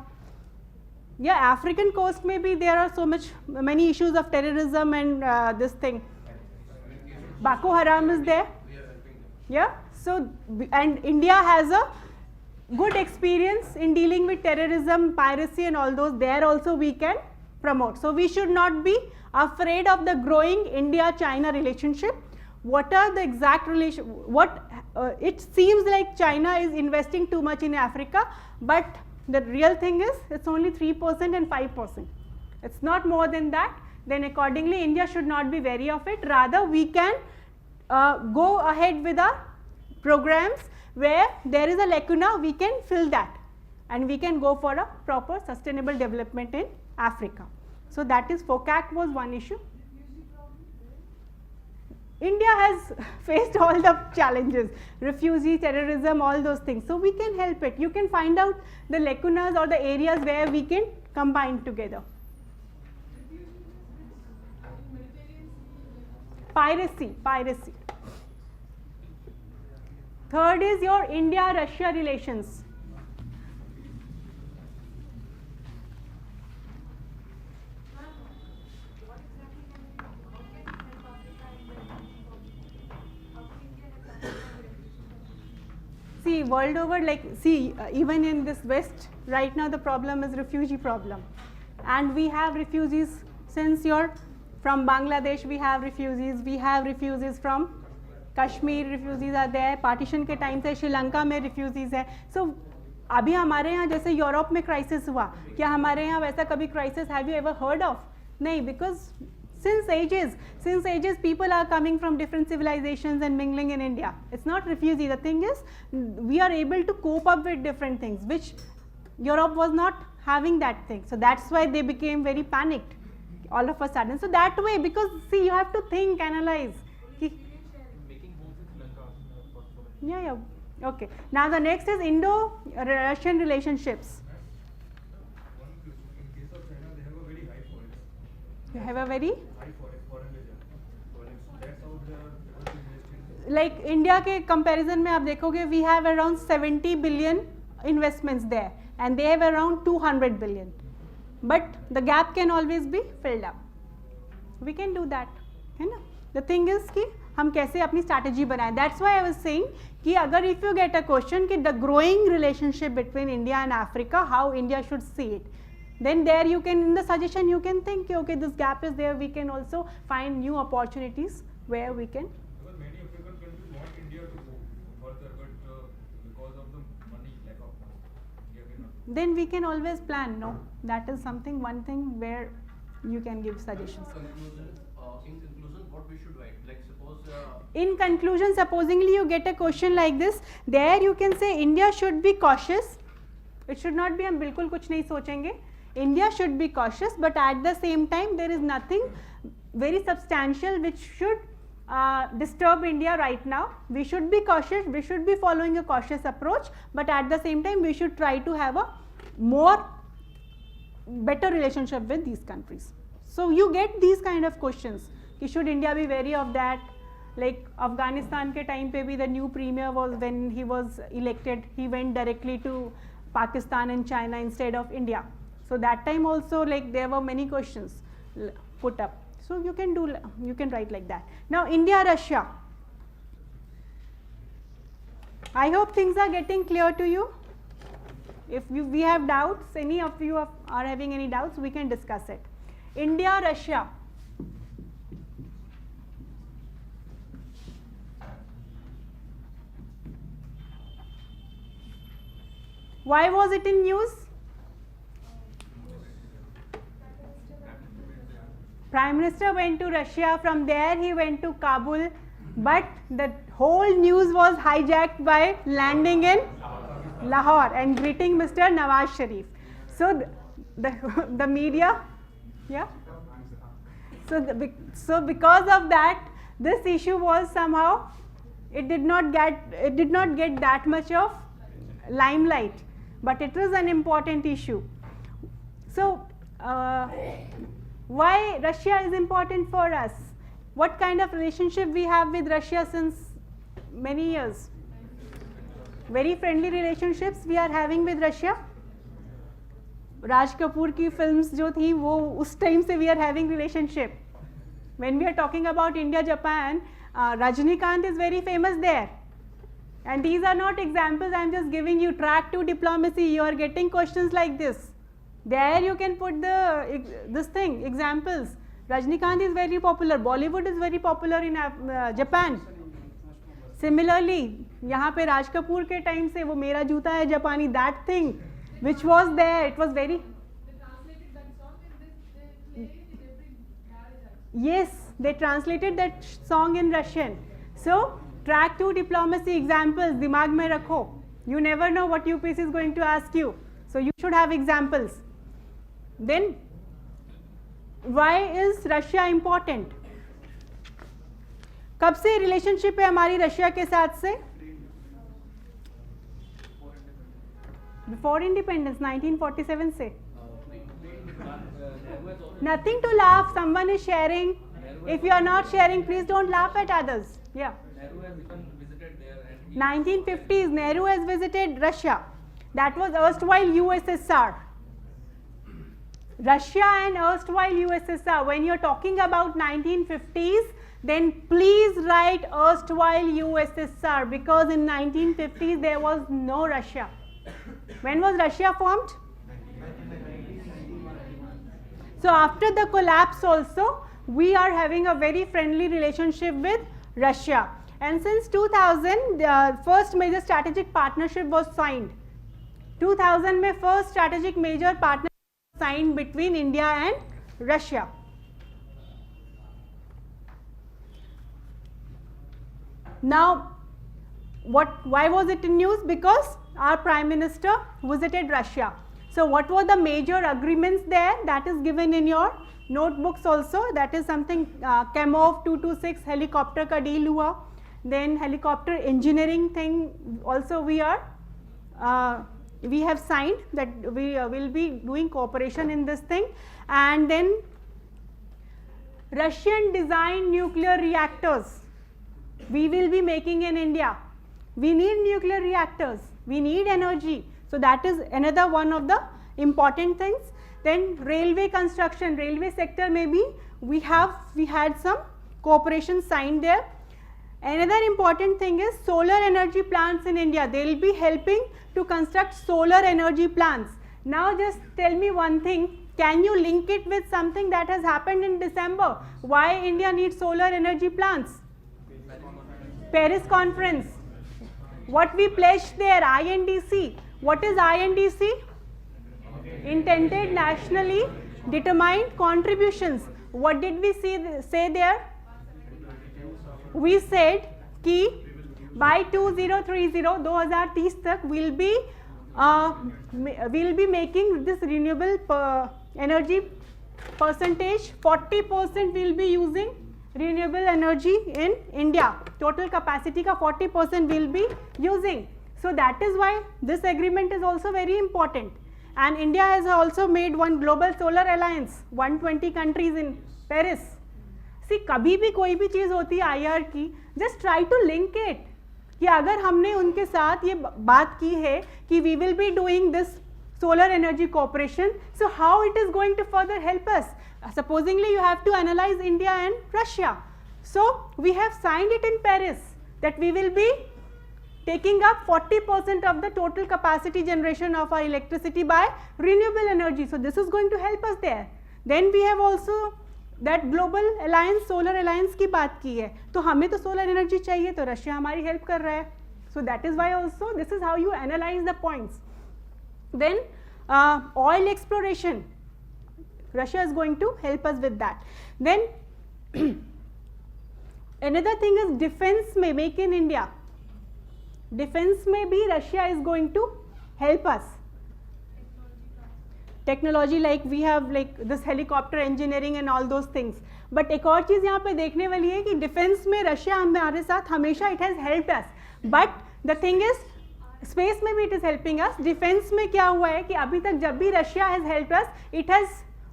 Yeah, African coast maybe there are so many issues of terrorism and this thing. Boko Haram is there. Yeah, so and India has a good experience in dealing with terrorism, piracy and all those. There also we can promote. So we should not be afraid of the growing India-China relationship. What are the exact relation? It seems like China is investing too much in Africa, but the real thing is it's only 3% and 5%. It's not more than that. Then accordingly, India should not be wary of it. Rather, we can go ahead with our programs where there is a lacuna, we can fill that and we can go for a proper sustainable development in Africa. So that is FOCAC was one issue. India has faced all the challenges, refugee, terrorism, all those things. So we can help it. You can find out the lacunas or the areas where we can combine together. Piracy. Third is your India-Russia relations. See, world over, even in this West, right now the problem is refugee problem. And we have refugees since from Bangladesh, we have refugees from Kashmir, refugees are there, partition के time से श्रीलंका में refugees है. So, अभी हमारे यहाँ जैसे Europe में crisis हुआ, क्या हमारे यहाँ वैसा कभी crisis have you ever heard of? नहीं, because since ages people are coming from different civilizations and mingling in India. It's not refugee. The thing is, we are able to cope up with different things, which Europe was not having that thing. So that's why they became very panicked all of a sudden. So that way, because see, you have to think, analyze. Making homes in Sri Lanka. Yeah. Okay. Now the next is Indo-Russian relationships. In case of China, they have a very high forest. You have a very High forest, foreign legend. That's how they are able to invest in. like India के comparison में आप देखोगे we have around 70 billion investments there and they have around 200 billion. But the gap can always be filled up. We can do that, है ना? The thing is कि हम कैसे अपनी strategy बनाएं. That's why I was saying कि अगर if you get a question कि the growing relationship between India and Africa, how India should see it, then there you can, in the suggestion you can think okay, this gap is there, we can also find new opportunities where we can. Because many African countries want India to go further, but because of the money, lack of money, India cannot. Then we can always plan. No, that is something, one thing where you can give suggestions. In conclusion, what we should write? Like suppose. In conclusion, supposingly you get a question like this, there you can say India should be cautious. It should not be हम बिल्कुल कुछ नहीं सोचेंगे. India should be cautious, but at the same time there is nothing very substantial which should disturb India right now. We should be cautious, we should be following a cautious approach, but at the same time we should try to have a better relationship with these countries. So you get these kind of questions. Should India be wary of that? Like Afghanistan ke time pe bhi the new premier was, when he was elected, he went directly to Pakistan and China instead of India. So that time also, like, there were many questions put up. So you can write like that. Now India, Russia. I hope things are getting clear to you. If we have doubts, any of you are having any doubts, we can discuss it. India, Russia. Why was it in news? Prime Minister went to Russia, from there he went to Kabul, but the whole news was hijacked by landing in Lahore and greeting Mr. Nawaz Sharif. So the media, yeah. So because of that, this issue was somehow, it did not get that much of limelight, but it was an important issue. So why Russia is important for us? What kind of relationship we have with Russia since many years? Very friendly relationships we are having with Russia. Raj Kapoor की films जो थी वो उस time से we are having relationship. When we are talking about India, Japan, Rajnikant is very famous there. And these are not examples, I am just giving you track to diplomacy. You are getting questions like this. There you can put examples. Rajnikant is very popular. Bollywood is very popular in Japan. Similarly, यहाँ पे राज कपूर के time से वो मेरा जूता है जापानी, that thing which was there, it was very. They translated that song and they play it in every garage. Yes, they translated that song in Russian. So track 2 diplomacy examples दिमाग में रखो. You never know what UPSC is going to ask you, so you should have examples. Then why is Russia important? कब से relationship है हमारी Russia के साथ से? बिफोर इंडिपेंडेंस 1947 से. Nothing to laugh. Someone is sharing. If you are not sharing, please don't laugh at others. Yeah. Nehru has even visited there and 1950s, Nehru has visited Russia. That was erstwhile USSR. Russia and erstwhile USSR. When you're talking about 1950s, then please write erstwhile USSR, because in 1950s there was no Russia. When was Russia formed? So after the collapse also, we are having a very friendly relationship with Russia. And since 2000, first major strategic partnership was signed. 2000 में first strategic major partnership signed between India and Russia. Now, why was it in news? Because our Prime Minister visited Russia. So what were the major agreements there? That is given in your notebooks also. That is something Kamov 226 helicopter ka deal hua. Then helicopter engineering thing also we have signed that we will be doing cooperation in this thing. And then Russian designed nuclear reactors we will be making in India. We need nuclear reactors, we need energy. So that is another one of the important things. Then railway construction, railway sector maybe we had some cooperation signed there. Another important thing is solar energy plants in India. They will be helping to construct solar energy plants. Now just tell me one thing, can you link it with something that has happened in December? Why India needs solar energy plants? Paris conference. What we pledged there, INDC. What is INDC? Intended nationally determined contributions. What did we say there? We said कि by 2030 तक we'll be making this renewable energy percentage 40% will be using renewable energy in India. Total capacity का 40% will be using. So that is why this agreement is also very important. And India has also made one global solar alliance, 120 countries in Paris. See, कभी भी कोई भी चीज़ होती है IR की, just try to link it. कि अगर हमने उनके साथ ये बात की है कि we will be doing this solar energy cooperation, so how it is going to further help us? Supposingly you have to analyze India and Russia. So we have signed it in Paris that we will be taking up 40% of the total capacity generation of our electricity by renewable energy. So this is going to help us there. Then we have also that global alliance, solar alliance की बात की है. तो हमें तो solar energy चाहिए, तो Russia हमारी help कर रहा है. So that is why also this is how you analyze the points. Then oil exploration. Russia is going to help us with that. Then another thing is defense में make in India. Defense में भी Russia is going to help us. Technology like we have like this helicopter engineering and all those things. But एक और चीज़ यहाँ पे देखने वाली है कि defense में Russia हमारे साथ हमेशा it has helped us. But the thing is space में भी it is helping us. Defense में क्या हुआ है कि अभी तक जब भी Russia has helped us, it has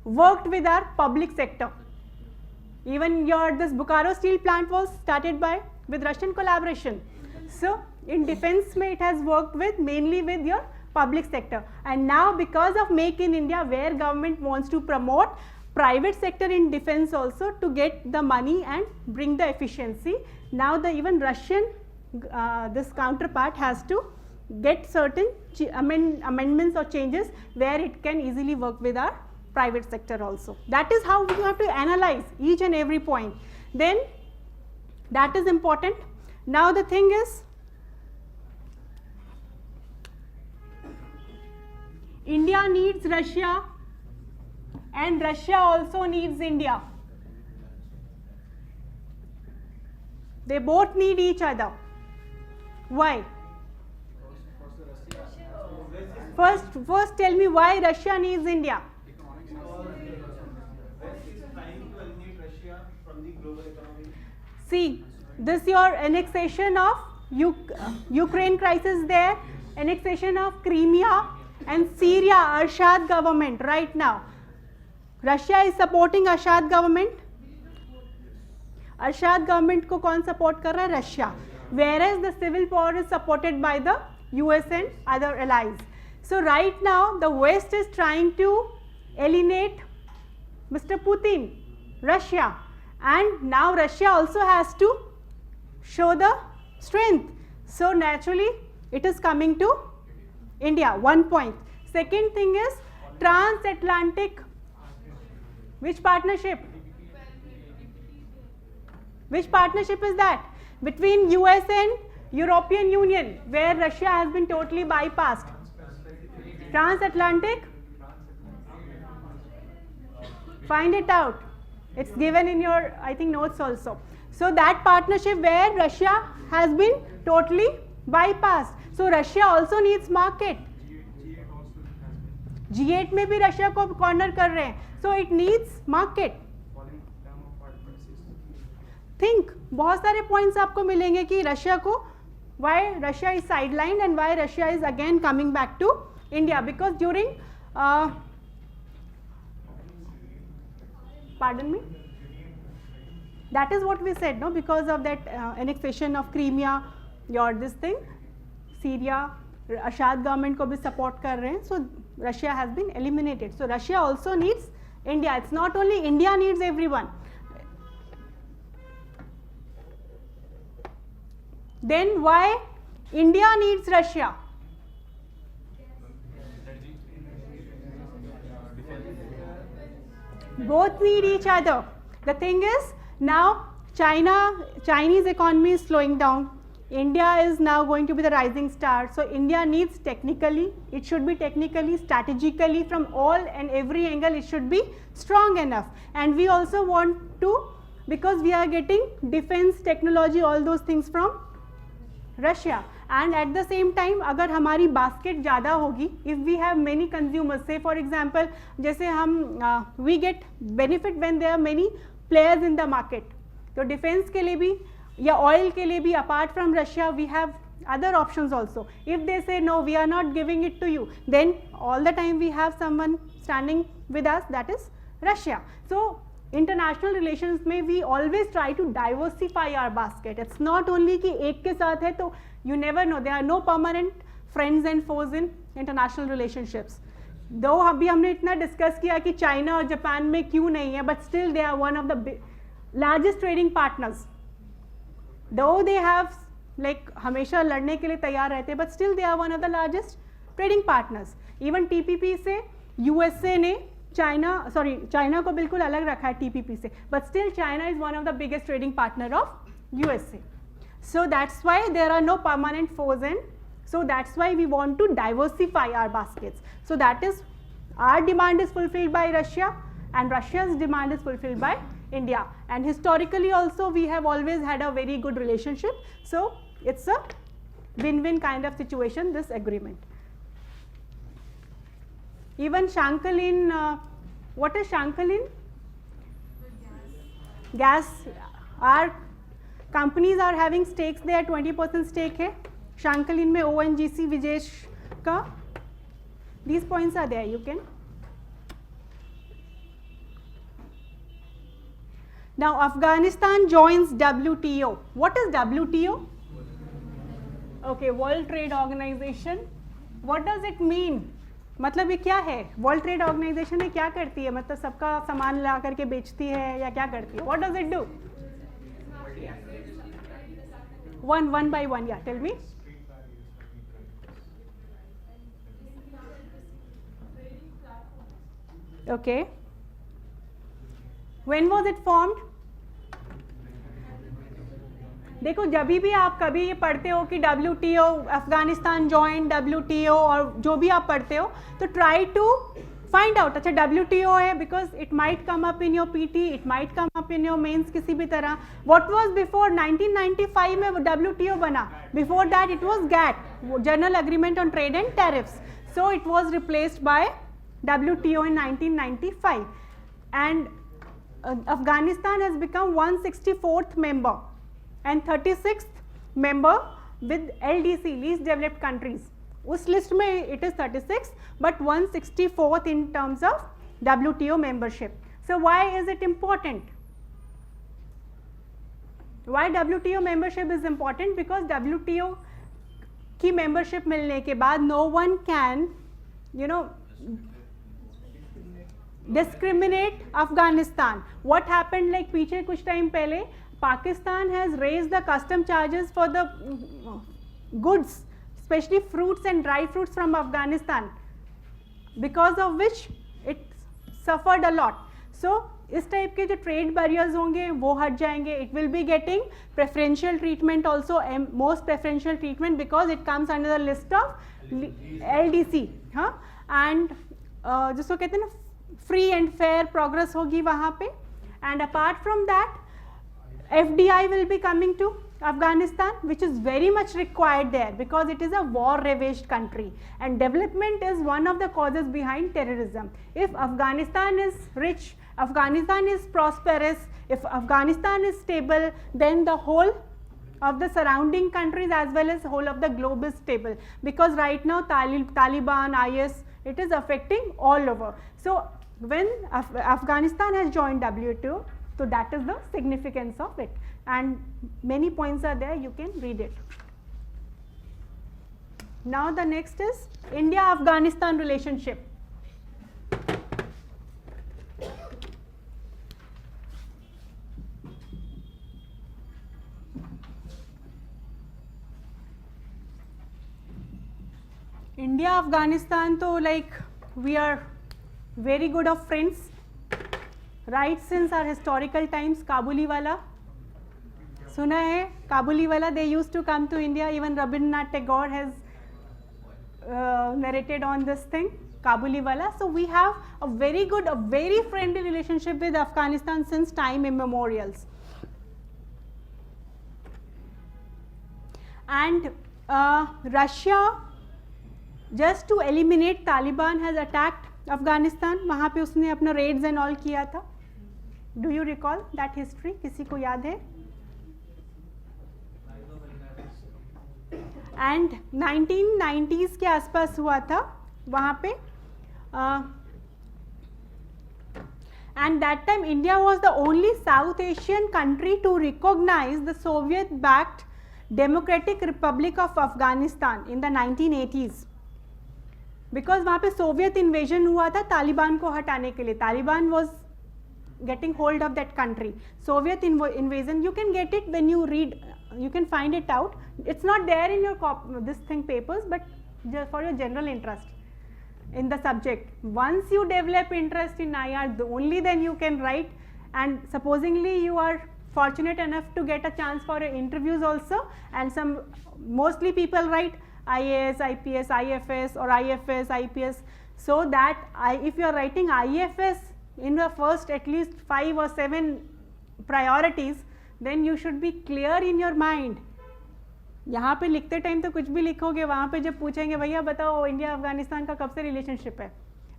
worked with our public sector. Even this Bokaro steel plant was started with Russian collaboration. So in defense में it has worked mainly with your public sector. And now because of Make in India, where government wants to promote private sector in defense also to get the money and bring the efficiency, now the even Russian this counterpart has to get certain amendments or changes where it can easily work with our private sector also. That is how you have to analyze each and every point. Then that is important. Now the thing is, India needs Russia and Russia also needs India. They both need each other. Why? First tell me why Russia needs India. West is trying to eliminate Russia from the global economy. See, this your annexation of Ukraine crisis there, annexation of Crimea and Syria, Assad government right now. Russia is supporting Assad government. Assad government को कौन support कर रहा है? Russia. Whereas the civil war is supported by the US and other allies. So right now the West is trying to eliminate Mr. Putin, Russia, and now Russia also has to show the strength. So naturally it is coming to India. 1 point. Second thing is transatlantic. Which partnership? Which partnership is that? Between US and European Union, where Russia has been totally bypassed. Transatlantic? Find it out. It's given in your, I think, notes also. So that partnership where Russia has been totally bypassed. So Russia also needs market. G8 में भी Russia को corner कर रहे हैं. So it needs market. Think, बहुत सारे points आपको मिलेंगे कि रशिया को why Russia is sidelined and why Russia is again coming back to India, because during pardon me, that is what we said, no, because of that annexation of Crimea, your this thing, Syria, Assad government को भी support कर रहे हैं, so Russia has been eliminated. So Russia also needs India. It's not only India needs everyone. Then why India needs Russia? Both need each other. The thing is, now Chinese economy is slowing down. India is now going to be the rising star. So India needs technically, it should be technically, strategically, from all and every angle it should be strong enough. And we also want to, because we are getting defense technology, all those things from Russia. And at the same time, अगर हमारी basket ज़्यादा होगी, if we have many consumers, say for example, जैसे हम we get benefit when there are many players in the market. तो defense के लिए भी या oil के लिए भी, apart from Russia, we have other options also. If they say no, we are not giving it to you, then all the time we have someone standing with us, that is Russia. So international relations में we always try to diversify our basket. It's not only कि एक के साथ है तो you never know, there are no permanent friends and foes in international relationships. Though अभी हमने इतना discuss किया कि चाइना और जापान में क्यों नहीं है, but still they are one of the largest trading partners. Though they have like हमेशा लड़ने के लिए तैयार रहते हैं, but still they are one of the largest trading partners. Even TPP से USA ने चाइना को बिल्कुल अलग रखा है TPP से, but still China is one of the biggest trading partner of USA. So that's why there are no permanent foes, and so that's why we want to diversify our baskets. So that is, our demand is fulfilled by Russia and Russia's demand is fulfilled by India. And historically also we have always had a very good relationship. So it's a win-win kind of situation, this agreement. Even Shankalin, what is Shankalin? Gas. Our companies are having stakes there, 20% stake है. Shankalin में ONGC Vijesh का. These points are there, you can. Now Afghanistan joins WTO. What is WTO? Okay, World Trade Organization. What does it mean? मतलब ये क्या है? World trade organisation क्या करती है? मतलब सबका सामान ला करके बेचती है या क्या करती है? What does it do? One by one, yeah. Tell me. Okay. When was it formed? देखो जब भी आप कभी ये पढ़ते हो कि WTO, अफगानिस्तान जॉइन WTO और जो भी आप पढ़ते हो, तो ट्राई टू फाइंड आउट, अच्छा WTO है because it might come up in your PT, it might come up in your mains किसी भी तरह. What was before 1995 में WTO बना? Before that it was GATT, General Agreement on Trade and Tariffs. So it was replaced by WTO in 1995, and Afghanistan has become 164th member and 36th member with LDC, least developed countries. उस list में it is 36 but 164th in terms of WTO membership. So why is it important? Why WTO membership is important? Because WTO की membership मिलने के बाद no one can, you know, discriminate Afghanistan. What happened, like पीछे कुछ time पहले Pakistan has raised the custom charges for the goods, especially fruits and dry fruits from Afghanistan, because of which it suffered a lot. So इस type के जो trade barriers होंगे वो हट जाएंगे. It will be getting preferential treatment also, most preferential treatment because it comes under the list of LDC. हाँ, and जिसको कहते हैं ना फ्री एंड फेयर प्रोग्रेस होगी वहाँ पे. And apart from that FDI will be coming to Afghanistan, which is very much required there because it is a war-ravaged country, and development is one of the causes behind terrorism. If Afghanistan is rich, Afghanistan is prosperous, if Afghanistan is stable, then the whole of the surrounding countries as well as whole of the globe is stable, because right now Taliban, IS, it is affecting all over. So when Afghanistan has joined WTO, so that is the significance of it, and many points are there, you can read it. Now the next is India-Afghanistan relationship. India-Afghanistan, so like we are very good of friends. Right since our historical times, Kabuliwala, सुना है Kabuliwala, they used to come to India. Even Rabindranath Tagore has narrated on this thing, Kabuliwala. So we have a very good, a very friendly relationship with Afghanistan since time immemorials. And Russia, just to eliminate Taliban, has attacked Afghanistan. वहाँ पे उसने अपना raids and all किया था. Do you recall that history? किसी को याद है? And 1990s के आसपास हुआ था वहाँ पे. And that time India was the only South Asian country to recognize the Soviet-backed Democratic Republic of Afghanistan in the 1980s. Because वहाँ पे Soviet invasion हुआ था तालिबान को हटाने के लिए. Taliban was getting hold of that country. Soviet invasion, you can get it when you read, you can find it out. It's not there in your this thing papers, but just for your general interest in the subject. Once you develop interest in IR, only then you can write, and supposingly you are fortunate enough to get a chance for interviews also, and mostly people write IAS, IPS, IFS or IFS, IPS, so that if you are writing IFS in the first at least 5 or 7 priorities, then you should be clear in your mind. यहाँ पे लिखते time तो कुछ भी लिखोगे, वहाँ पे जब पूछेंगे भैया बताओ इंडिया अफगानिस्तान का कब से रिलेशनशिप है,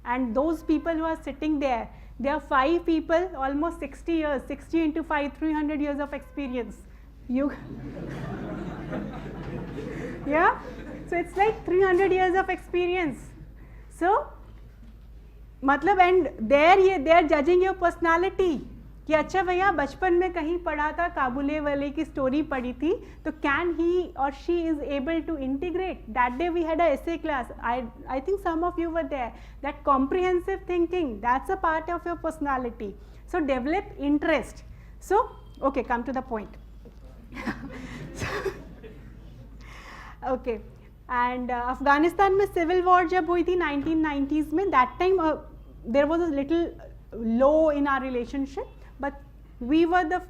and those people who are sitting there, there are 5 people, almost 60 years, 60 into 5, 300 years of experience. You yeah, so it's like 300 years of experience. So मतलब and they are judging your personality कि अच्छा भैया बचपन में कहीं पढ़ा था, काबुले वाले की स्टोरी पढ़ी थी, तो can he or she is able to integrate. That day we had a essay class. I think some of you were there. That comprehensive thinking, that's a part of your personality. So develop interest. So okay, come to the point. Okay, and Afghanistan में civil war जब हुई थी 1990s में, that time there was a little low in our relationship, but we were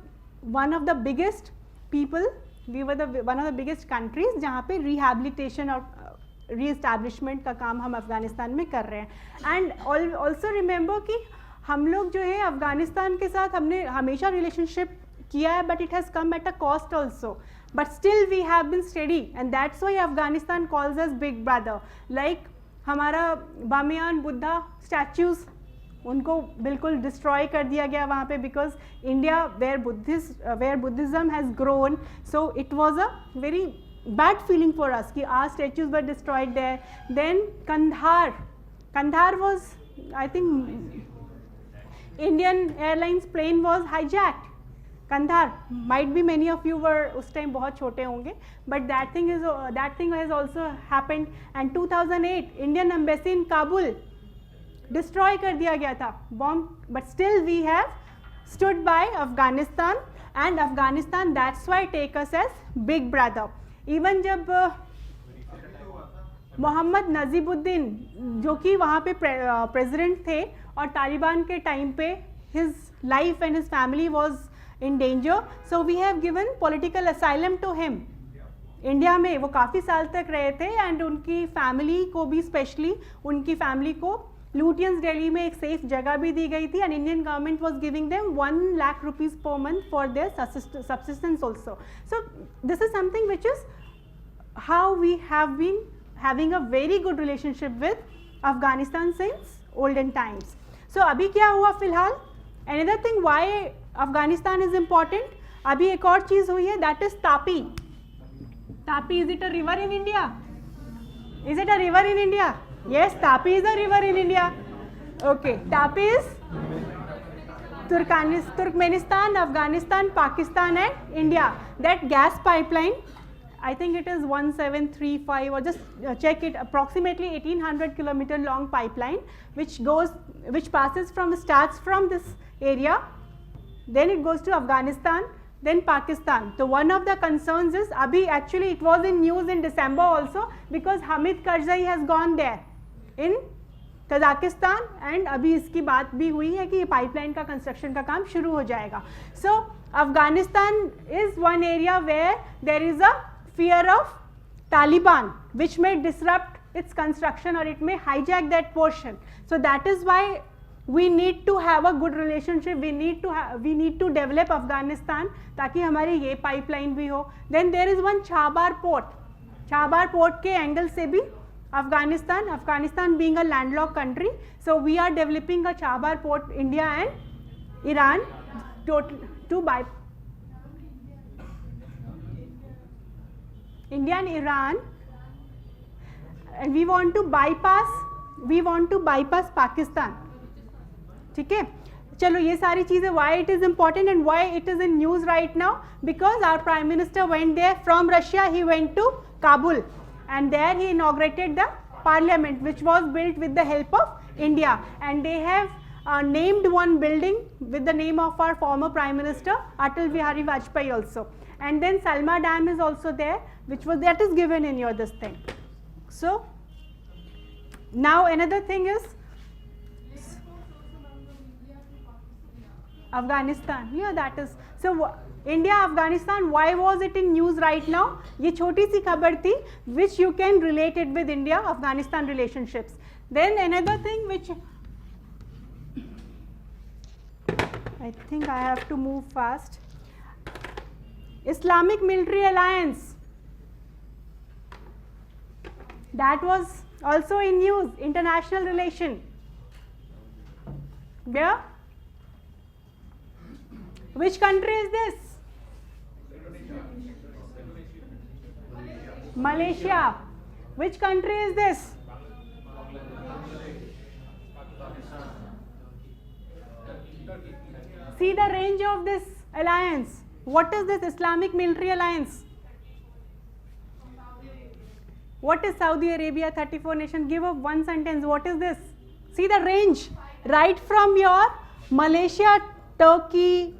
one of the biggest people, we were one of the biggest countries जहाँ पे rehabilitation और re-establishment का काम हम अफगानिस्तान में कर रहे हैं. And also remember कि हम लोग जो है अफगानिस्तान के साथ हमने हमेशा रिलेशनशिप किया है, but it has come at a cost also, but still we have been steady and that's why Afghanistan calls us big brother. Like हमारा बामियान बुद्धा स्टैचूज़ उनको बिल्कुल डिस्ट्रॉय कर दिया गया वहाँ पे, because India where Buddhism has grown, so it was a very bad feeling for us कि our statues were destroyed there. Then Kandahar was, I think Indian Airlines plane was hijacked. Kandahar, might be many of you were उस time बहुत छोटे होंगे, but that thing has also happened. And 2008 Indian embassy in Kabul destroy कर दिया गया था bomb, but still we have stood by Afghanistan and Afghanistan that's why take us as big brother. Even जब मोहम्मद नजीबुद्दीन जो कि वहाँ पे प्रेसिडेंट थे और तालिबान के टाइम पे his life and his family was in danger, so we have given political asylum to him. India में वो काफ़ी साल तक रहे थे एंड उनकी फैमिली को भी, स्पेशली उनकी फैमिली को लुटियंस दिल्ली में एक सेफ जगह भी दी गई थी, and Indian government was giving them 1 lakh rupees per month for their subsistence also. So this is something which is how we have been having a very good relationship with Afghanistan since olden times. So अभी क्या हुआ फिलहाल? Another thing why Afghanistan is important, अभी एक और चीज़ हुई है, that is Tapi. Tapi, is it a river in India? Is it a river in India? Yes, Tapi is a river in India. Okay, Tapi is Turkmenistan, Afghanistan, Pakistan and India. That gas pipeline, I think it is 1735 or just check it, approximately 1800 kilometer long pipeline which starts from this area, then it goes to Afghanistan, then Pakistan. So one of the concerns is, abhi actually it was in news in December also, because Hamid Karzai has gone there in Kazakhstan, and अभी इसकी बात भी हुई है कि ये pipeline का construction का काम शुरू हो जाएगा. So Afghanistan is one area where there is a fear of Taliban which may disrupt its construction or it may hijack that portion. So that is why we need to have a good relationship, we need to develop Afghanistan ताकि हमारी ये pipeline भी हो. Then there is one Chabar port के angle से भी Afghanistan being a landlocked country, so we are developing a Chabar port, India and Iran to buy India and Iran, and we want to bypass Pakistan. ठीक है, चलो ये सारी चीज़ें, why it is important and why it is in news right now, because our Prime Minister went there from Russia, he went to Kabul and there he inaugurated the parliament which was built with the help of India, and they have named one building with the name of our former Prime Minister Atal Bihari Vajpayee also, and then Salma Dam is also there, that is given in your this thing. So now another thing is Afghanistan, yeah, that is, so India, Afghanistan, why was it in news right now? ये छोटी सी खबर थी which you can relate it with India Afghanistan relationships. Then another thing which I think I have to move fast, Islamic Military Alliance, that was also in news, international relation. Yeah, which country is this? Malaysia. Which country is this? See the range of this alliance. What is this Islamic Military Alliance? What is Saudi Arabia, 34 nations? Give up one sentence. What is this? See the range. Right from your Malaysia, Turkey,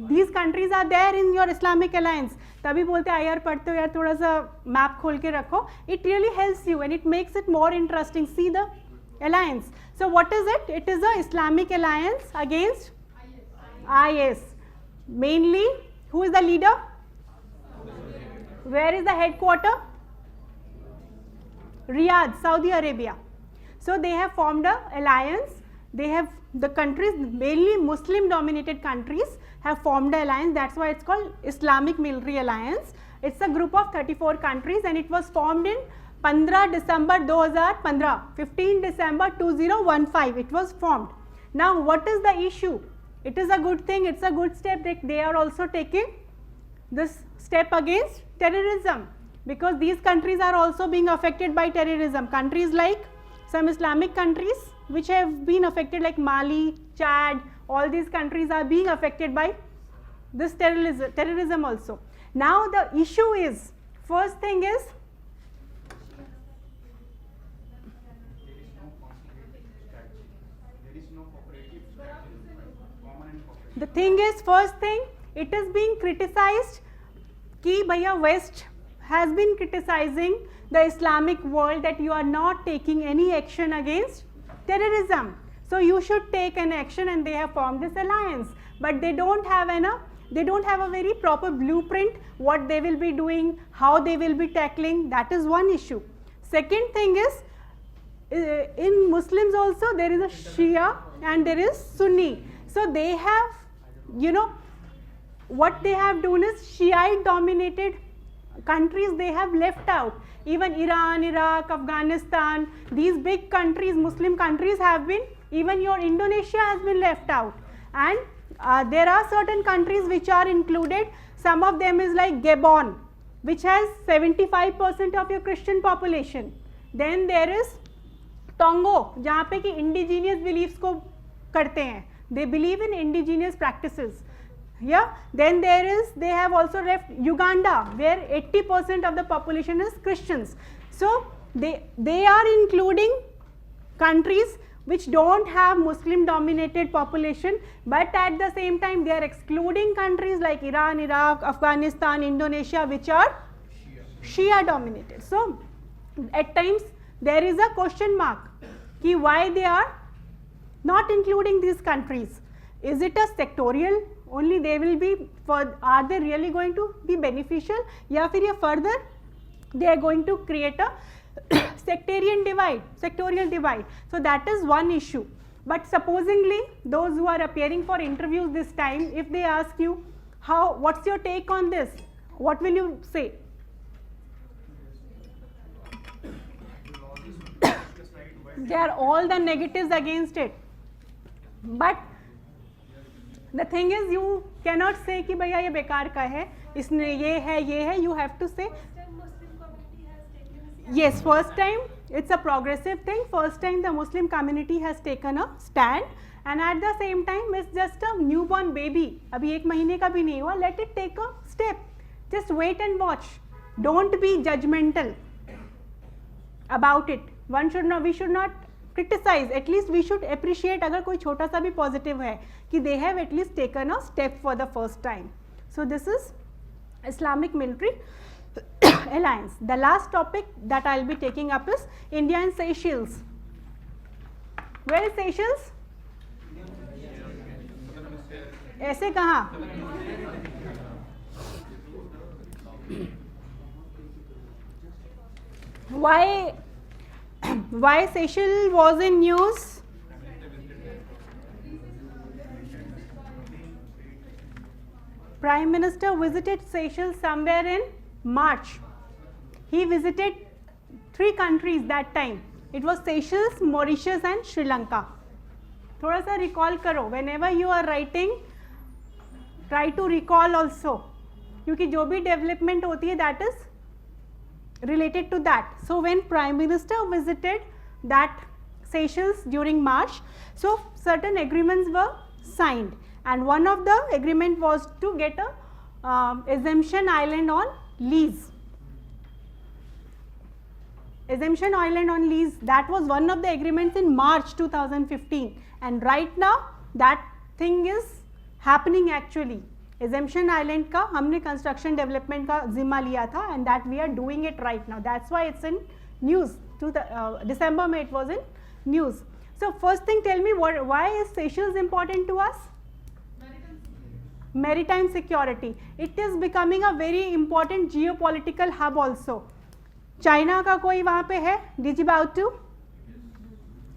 these countries are there in your Islamic alliance. तभी बोलते हैं यार पढ़ते हो यार थोड़ा सा map खोल के रखो. It really helps you and it makes it more interesting. See the alliance. So what is it? It is a Islamic alliance against IS. Mainly, who is the leader? Where is the headquarter? Riyadh, Saudi Arabia. So they have formed a alliance. They have the countries, mainly Muslim dominated countries, have formed an alliance. That's why it's called Islamic Military Alliance. It's a group of 34 countries and it was formed in 15 December 2015, 15 December 2015 it was formed. Now what is the issue? It is a good thing, it's a good step that they are also taking this step against terrorism, because these countries are also being affected by terrorism. Countries like some Islamic countries which have been affected like Mali, Chad, all these countries are being affected by this terrorism also. Now the issue is, first thing is, the thing is, first thing, it is being criticized कि भैया West has been criticizing the Islamic world that you are not taking any action against terrorism. So you should take an action, and they have formed this alliance. But they don't have a very proper blueprint what they will be doing, how they will be tackling. That is one issue. Second thing is, in Muslims also there is a Shia and there is Sunni. So they have, what they have done is Shiite dominated countries they have left out. Even Iran, Iraq, Afghanistan, these big countries, Muslim countries have been, even your Indonesia has been left out. And there are certain countries which are included. Some of them is like Gabon, which has 75% of your Christian population. Then there is Tongo, जहाँ पे कि indigenous beliefs को करते हैं. They believe in indigenous practices. Yeah. Then they have also left Uganda, where 80% of the population is Christians. So they are including countries which don't have Muslim dominated population, but at the same time they are excluding countries like Iran, Iraq, Afghanistan, Indonesia, which are Shia dominated. So at times there is a question mark कि why they are not including these countries. Is it a sectorial only they will be, are they really going to be beneficial, या फिर ये further they are going to create a sectorial divide. So that is one issue. But supposingly those who are appearing for interviews this time, if they ask you what's your take on this, what will you say? There are all the negatives against it, but the thing is you cannot say कि भैया ये बेकार का है, इसने ये है, you have to say yes, first time it's a progressive thing. First time the Muslim community has taken a stand, and at the same time it's just a newborn baby, अभी 1 महीने का भी नहीं हुआ. Let it take a step, just wait and watch. Don't be judgmental about it. We should not criticize, at least we should appreciate अगर कोई छोटा सा भी positive है कि they have at least taken a step for the first time. So this is Islamic Military Alliance. The last topic that I will be taking up is India and Seychelles. Where is Seychelles? ऐसे कहाँ? Why Seychelles was in news? Prime Minister visited Seychelles somewhere in March. He visited 3 countries that time. It was Seychelles, Mauritius and Sri Lanka. थोड़ा सा recall करो. Whenever you are writing, try to recall also. क्योंकि जो भी development होती है that is related to that. So when Prime Minister visited that Seychelles during March, so certain agreements were signed, and one of the agreement was to get a exemption island on lease. Exemption island on lease, that was one of the agreements in March 2015, and right now that thing is happening actually. Exemption island का हमने construction development का जिम्मा लिया था, and that we are doing it right now. That's why it's in news. December में it was in news. So first thing, tell me why is Seychelles important to us? Maritime security. It is becoming a very important geopolitical hub also. China का कोई वहाँ पे है? Djibouti?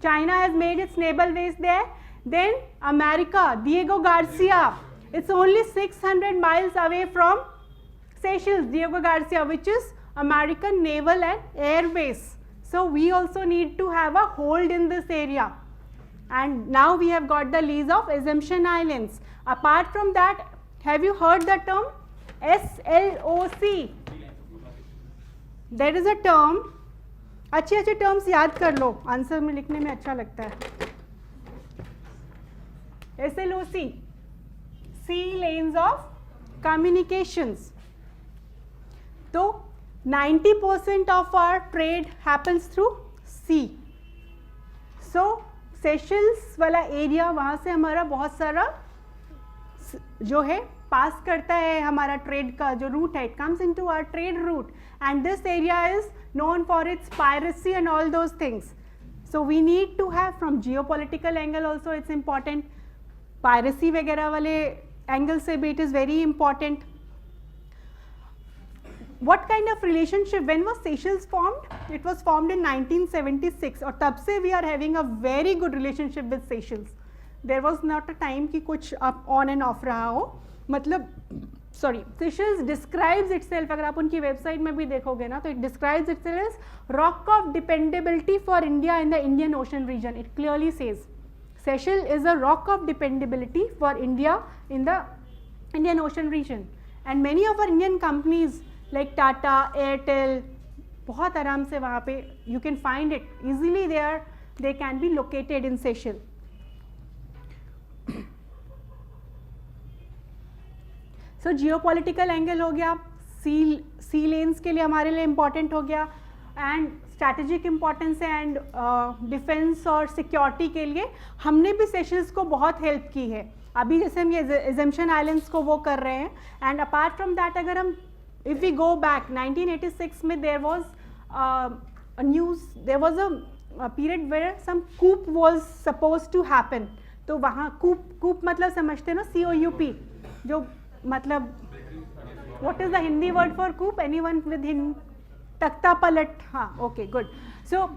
China has made its naval base there, Then America, Diego Garcia. It's only 600 miles away from Seychelles, Diego Garcia, which is American Naval and Air Base. So we also need to have a hold in this area. And now we have got the lease of Assumption Islands. Apart from that, have you heard the term SLOC? There is a term. अच्छे अच्छे terms याद कर लो, answer में लिखने में अच्छा लगता है. SLOC, Sea Lanes of Communications. तो 90% of our trade happens through sea. So Seychelles वाला एरिया, वहाँ से हमारा बहुत सारा जो है पास करता है, हमारा ट्रेड का जो रूट है, it comes into our trade route, and this area is known for its piracy and all those things. So we need to have from geopolitical angle also it's important, piracy वगैरह वाले angle से भी it is very important. What kind of relationship, when was Seychelles formed? It was formed in 1976 और तब से we are having a very good relationship with Seychelles. There was not a time कि कुछ up on and off रहा हो. मतलब sorry, Seychelles describes itself, अगर आप उनकी वेबसाइट में भी देखोगे ना, तो it describes itself as rock of dependability for India in the Indian Ocean region. It clearly says Seychelles is a rock of dependability for India in the Indian Ocean region. And many of our Indian companies like Tata, Airtel, बहुत आराम से वहाँ पे you can find it easily there, they can be located in Seychelles. So geopolitical angle हो गया, sea lanes के लिए हमारे लिए important हो गया, and strategic importance है, and defense और security के लिए हमने भी Seychelles को बहुत help की है. अभी जैसे हम ये Assumption Islands को वो कर रहे हैं, and apart from that अगर हम if we go back 1986 में there was a news, there was a period where some coup was supposed to happen. तो वहाँ coup मतलब समझते हो ना, COUP, जो मतलब what is the Hindi word for coup? Anyone with तख्ता पलट? हाँ, okay, good. So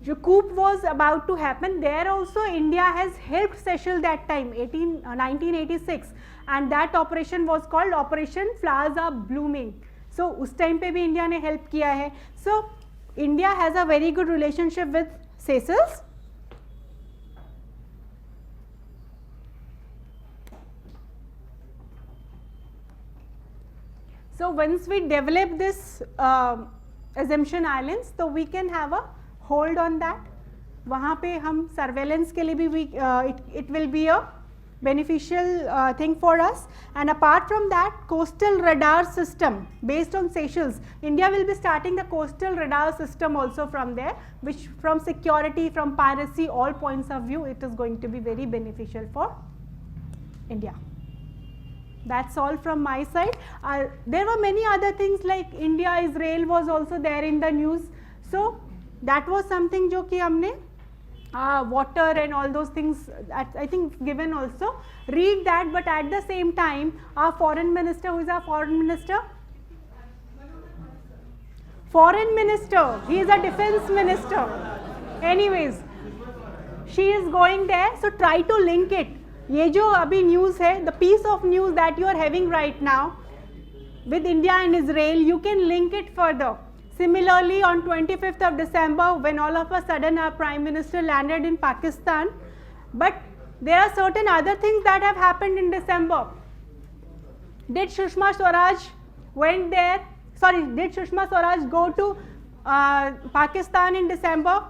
जो coup was about to happen, there also India has helped Seychelles that time, 1986, and that operation was called Operation Flowers Are Blooming. So उस time पे भी India ने help किया है. So India has a very good relationship with Seychelles. So once we develop this Assumption Islands, so we can have a hold on that. वहाँ पे हम surveillance के लिए भी it will be a beneficial thing for us. And apart from that, coastal radar system based on Seychelles, India will be starting the coastal radar system also from there, which from security, from piracy, all points of view, it is going to be very beneficial for India. That's all from my side. There were many other things like India, Israel was also there in the news. So that was something जो कि हमने water and all those things, I think given also. Read that, but at the same time, our foreign minister, who is our foreign minister? Foreign minister, he is a defense minister. Anyways, she is going there, so try to link it. ये जो अभी news है, the piece of news that you are having right now with India and Israel, you can link it further. Similarly, on 25th of December, when all of a sudden our Prime Minister landed in Pakistan, but there are certain other things that have happened in December. Did Sushma Swaraj went there? Sorry, did Sushma Swaraj go to Pakistan in December?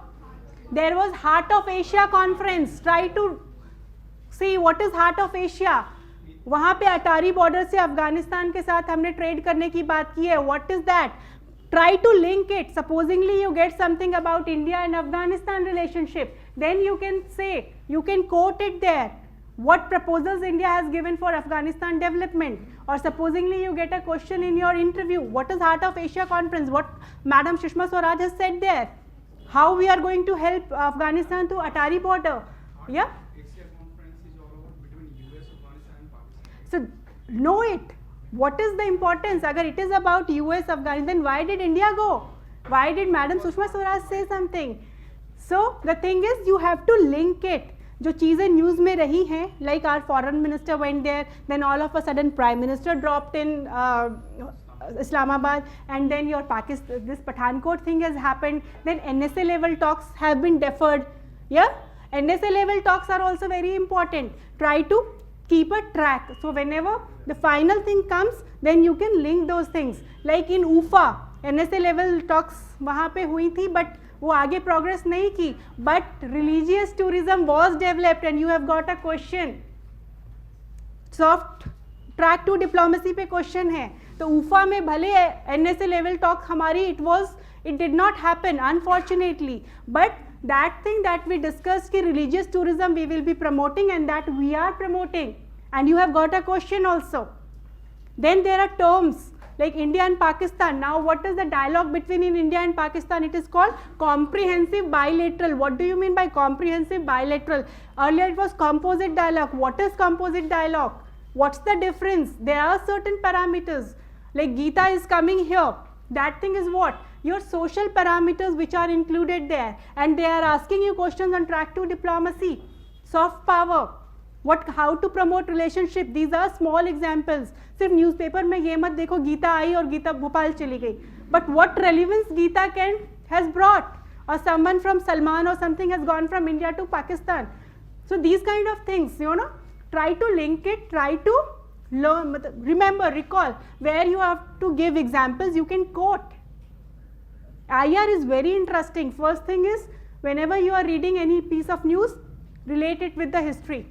There was Heart of Asia conference. Try to see what is Heart of Asia. वहाँ पे अटारी border से अफगानिस्तान के साथ हमने trade करने की बात की है. What is that? Try to link it. Supposingly you get something about India and Afghanistan relationship, then you can say, you can quote it there. What proposals India has given for Afghanistan development, or supposingly you get a question in your interview, what is Heart of Asia conference, what Madam Sushma Swaraj has said there, how we are going to help Afghanistan to Atari border. Yeah. Asia conference is all about between US, Afghanistan and Pakistan. So know it. What is the importance? Agar it is about US, Afghanistan, then why did India go? Why did Madam Sushma Swaraj say something? So the thing is, you have to link it. जो चीज़ें news में रही हैं, like our foreign minister went there, then all of a sudden prime minister dropped in Islamabad, and then your Pakistan, this Pathankot thing has happened, then NSA level talks have been deferred. Yeah, NSA level talks are also very important. Try to keep a track, so whenever the final thing comes, then you can link those things. Like in UFA, NSA level talks वहाँ पे हुई थी, but वो आगे progress नहीं की, but religious tourism was developed and you have got a question. Soft track two diplomacy पे question है. तो ऊफा में भले एनएसए लेवल टॉक हमारी it did not happen unfortunately, but that thing that we discuss कि religious tourism we will be promoting and that we are promoting, and you have got a question also. Then there are terms like India and Pakistan. Now what is the dialogue between in India and Pakistan? It is called comprehensive bilateral. What do you mean by comprehensive bilateral? Earlier it was composite dialogue. What is composite dialogue? What's the difference? There are certain parameters, like Gita is coming here. That thing is what? Your social parameters which are included there, and they are asking you questions on track to diplomacy, soft power, how to promote relationship. These are small examples. सिर्फ newspaper में ये मत देखो गीता आई और गीता भोपाल चली गई, but what relevance Geeta has brought, or someone from Salman or something has gone from India to Pakistan. So these kind of things, try to link it, try to learn, remember, recall, where you have to give examples, you can quote. IR is very interesting. First thing is, whenever you are reading any piece of news, relate it with the history.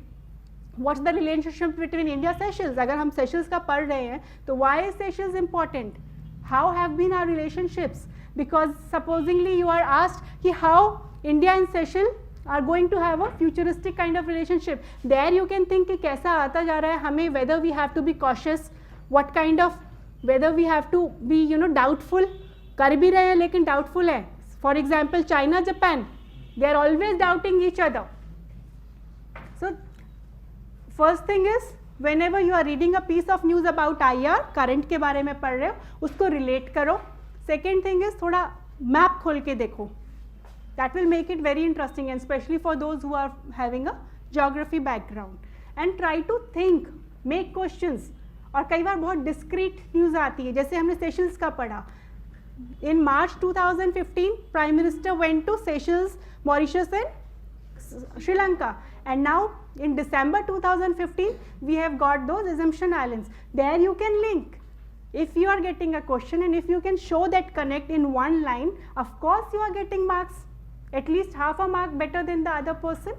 What's the relationship between India Seychelles? अगर हम Seychelles का पढ़ रहे हैं, तो why is Seychelles important? How have been our relationships? Because supposingly you are asked कि how India and Seychelles are going to have a futuristic kind of relationship. There you can think कि कैसा आता जा रहा है हमें, whether we have to be cautious, what kind of, whether we have to be doubtful. कर भी रहे हैं लेकिन doubtful है. For example, China, Japan, they are always doubting each other. So first thing is, whenever you are reading a piece of news about IR, current के बारे में पढ़ रहे हो, उसको relate करो. Second thing is, थोड़ा map खोल के देखो. That will make it very interesting, and especially for those who are having a geography background. And try to think, make questions. और कई बार बहुत discrete news आती है, जैसे हमने Seychelles का पढ़ा. In March 2015, Prime Minister went to Seychelles, Mauritius and Sri Lanka. And now in December 2015, we have got those Assumption Islands. There you can link. If you are getting a question and if you can show that connect in one line, of course you are getting marks, at least half a mark better than the other person.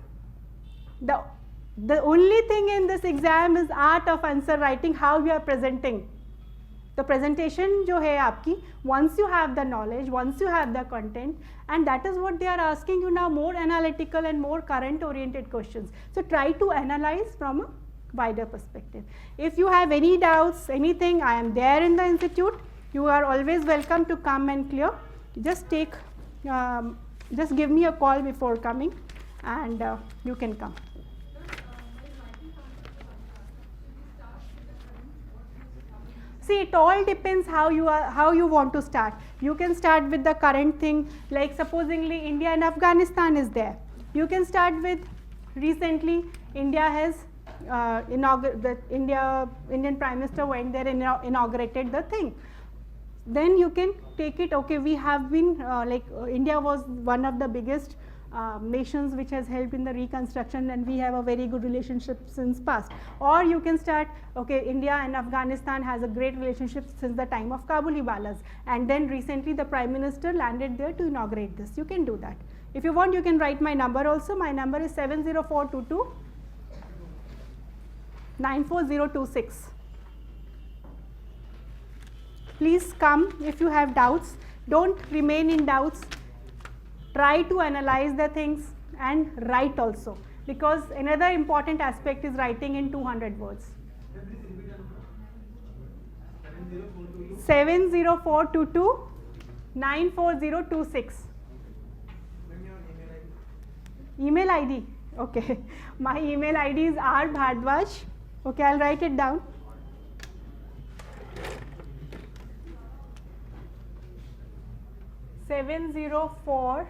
The only thing in this exam is art of answer writing, how you are presenting. The presentation जो है आपकी, once you have the knowledge, once you have the content, and that is what they are asking you now, more analytical and more current oriented questions. So try to analyze from a wider perspective. If you have any doubts, anything, I am there in the institute. You are always welcome to come and clear. Just just give me a call before coming, and you can come. See, it all depends how you want to start. You can start with the current thing, like supposingly India and Afghanistan is there. You can start with recently India has Indian Prime Minister went there and inaugurated the thing. Then you can take it. Okay, we have been India was one of the biggest nations which has helped in the reconstruction, and we have a very good relationship since past. Or you can start, okay, India and Afghanistan has a great relationship since the time of Kabuliwalas, and then recently the Prime Minister landed there to inaugurate this. You can do that. If you want, you can write my number also. My number is 70422 94026. Please come if you have doubts. Don't remain in doubts. Try to analyze the things and write also, because another important aspect is writing in 200 words. 70422 94026. Email ID. Okay, my email ID is rbhardwaj. Okay, I'll write it down. (70422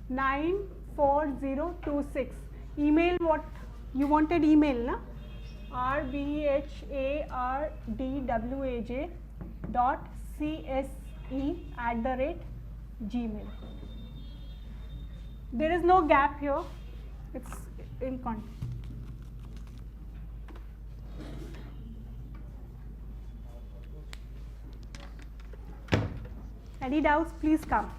94026). 4026. Email what you wanted, email na? rbhardwaj.cse@gmail. There is no gap here, it's in context. Any doubts, please come.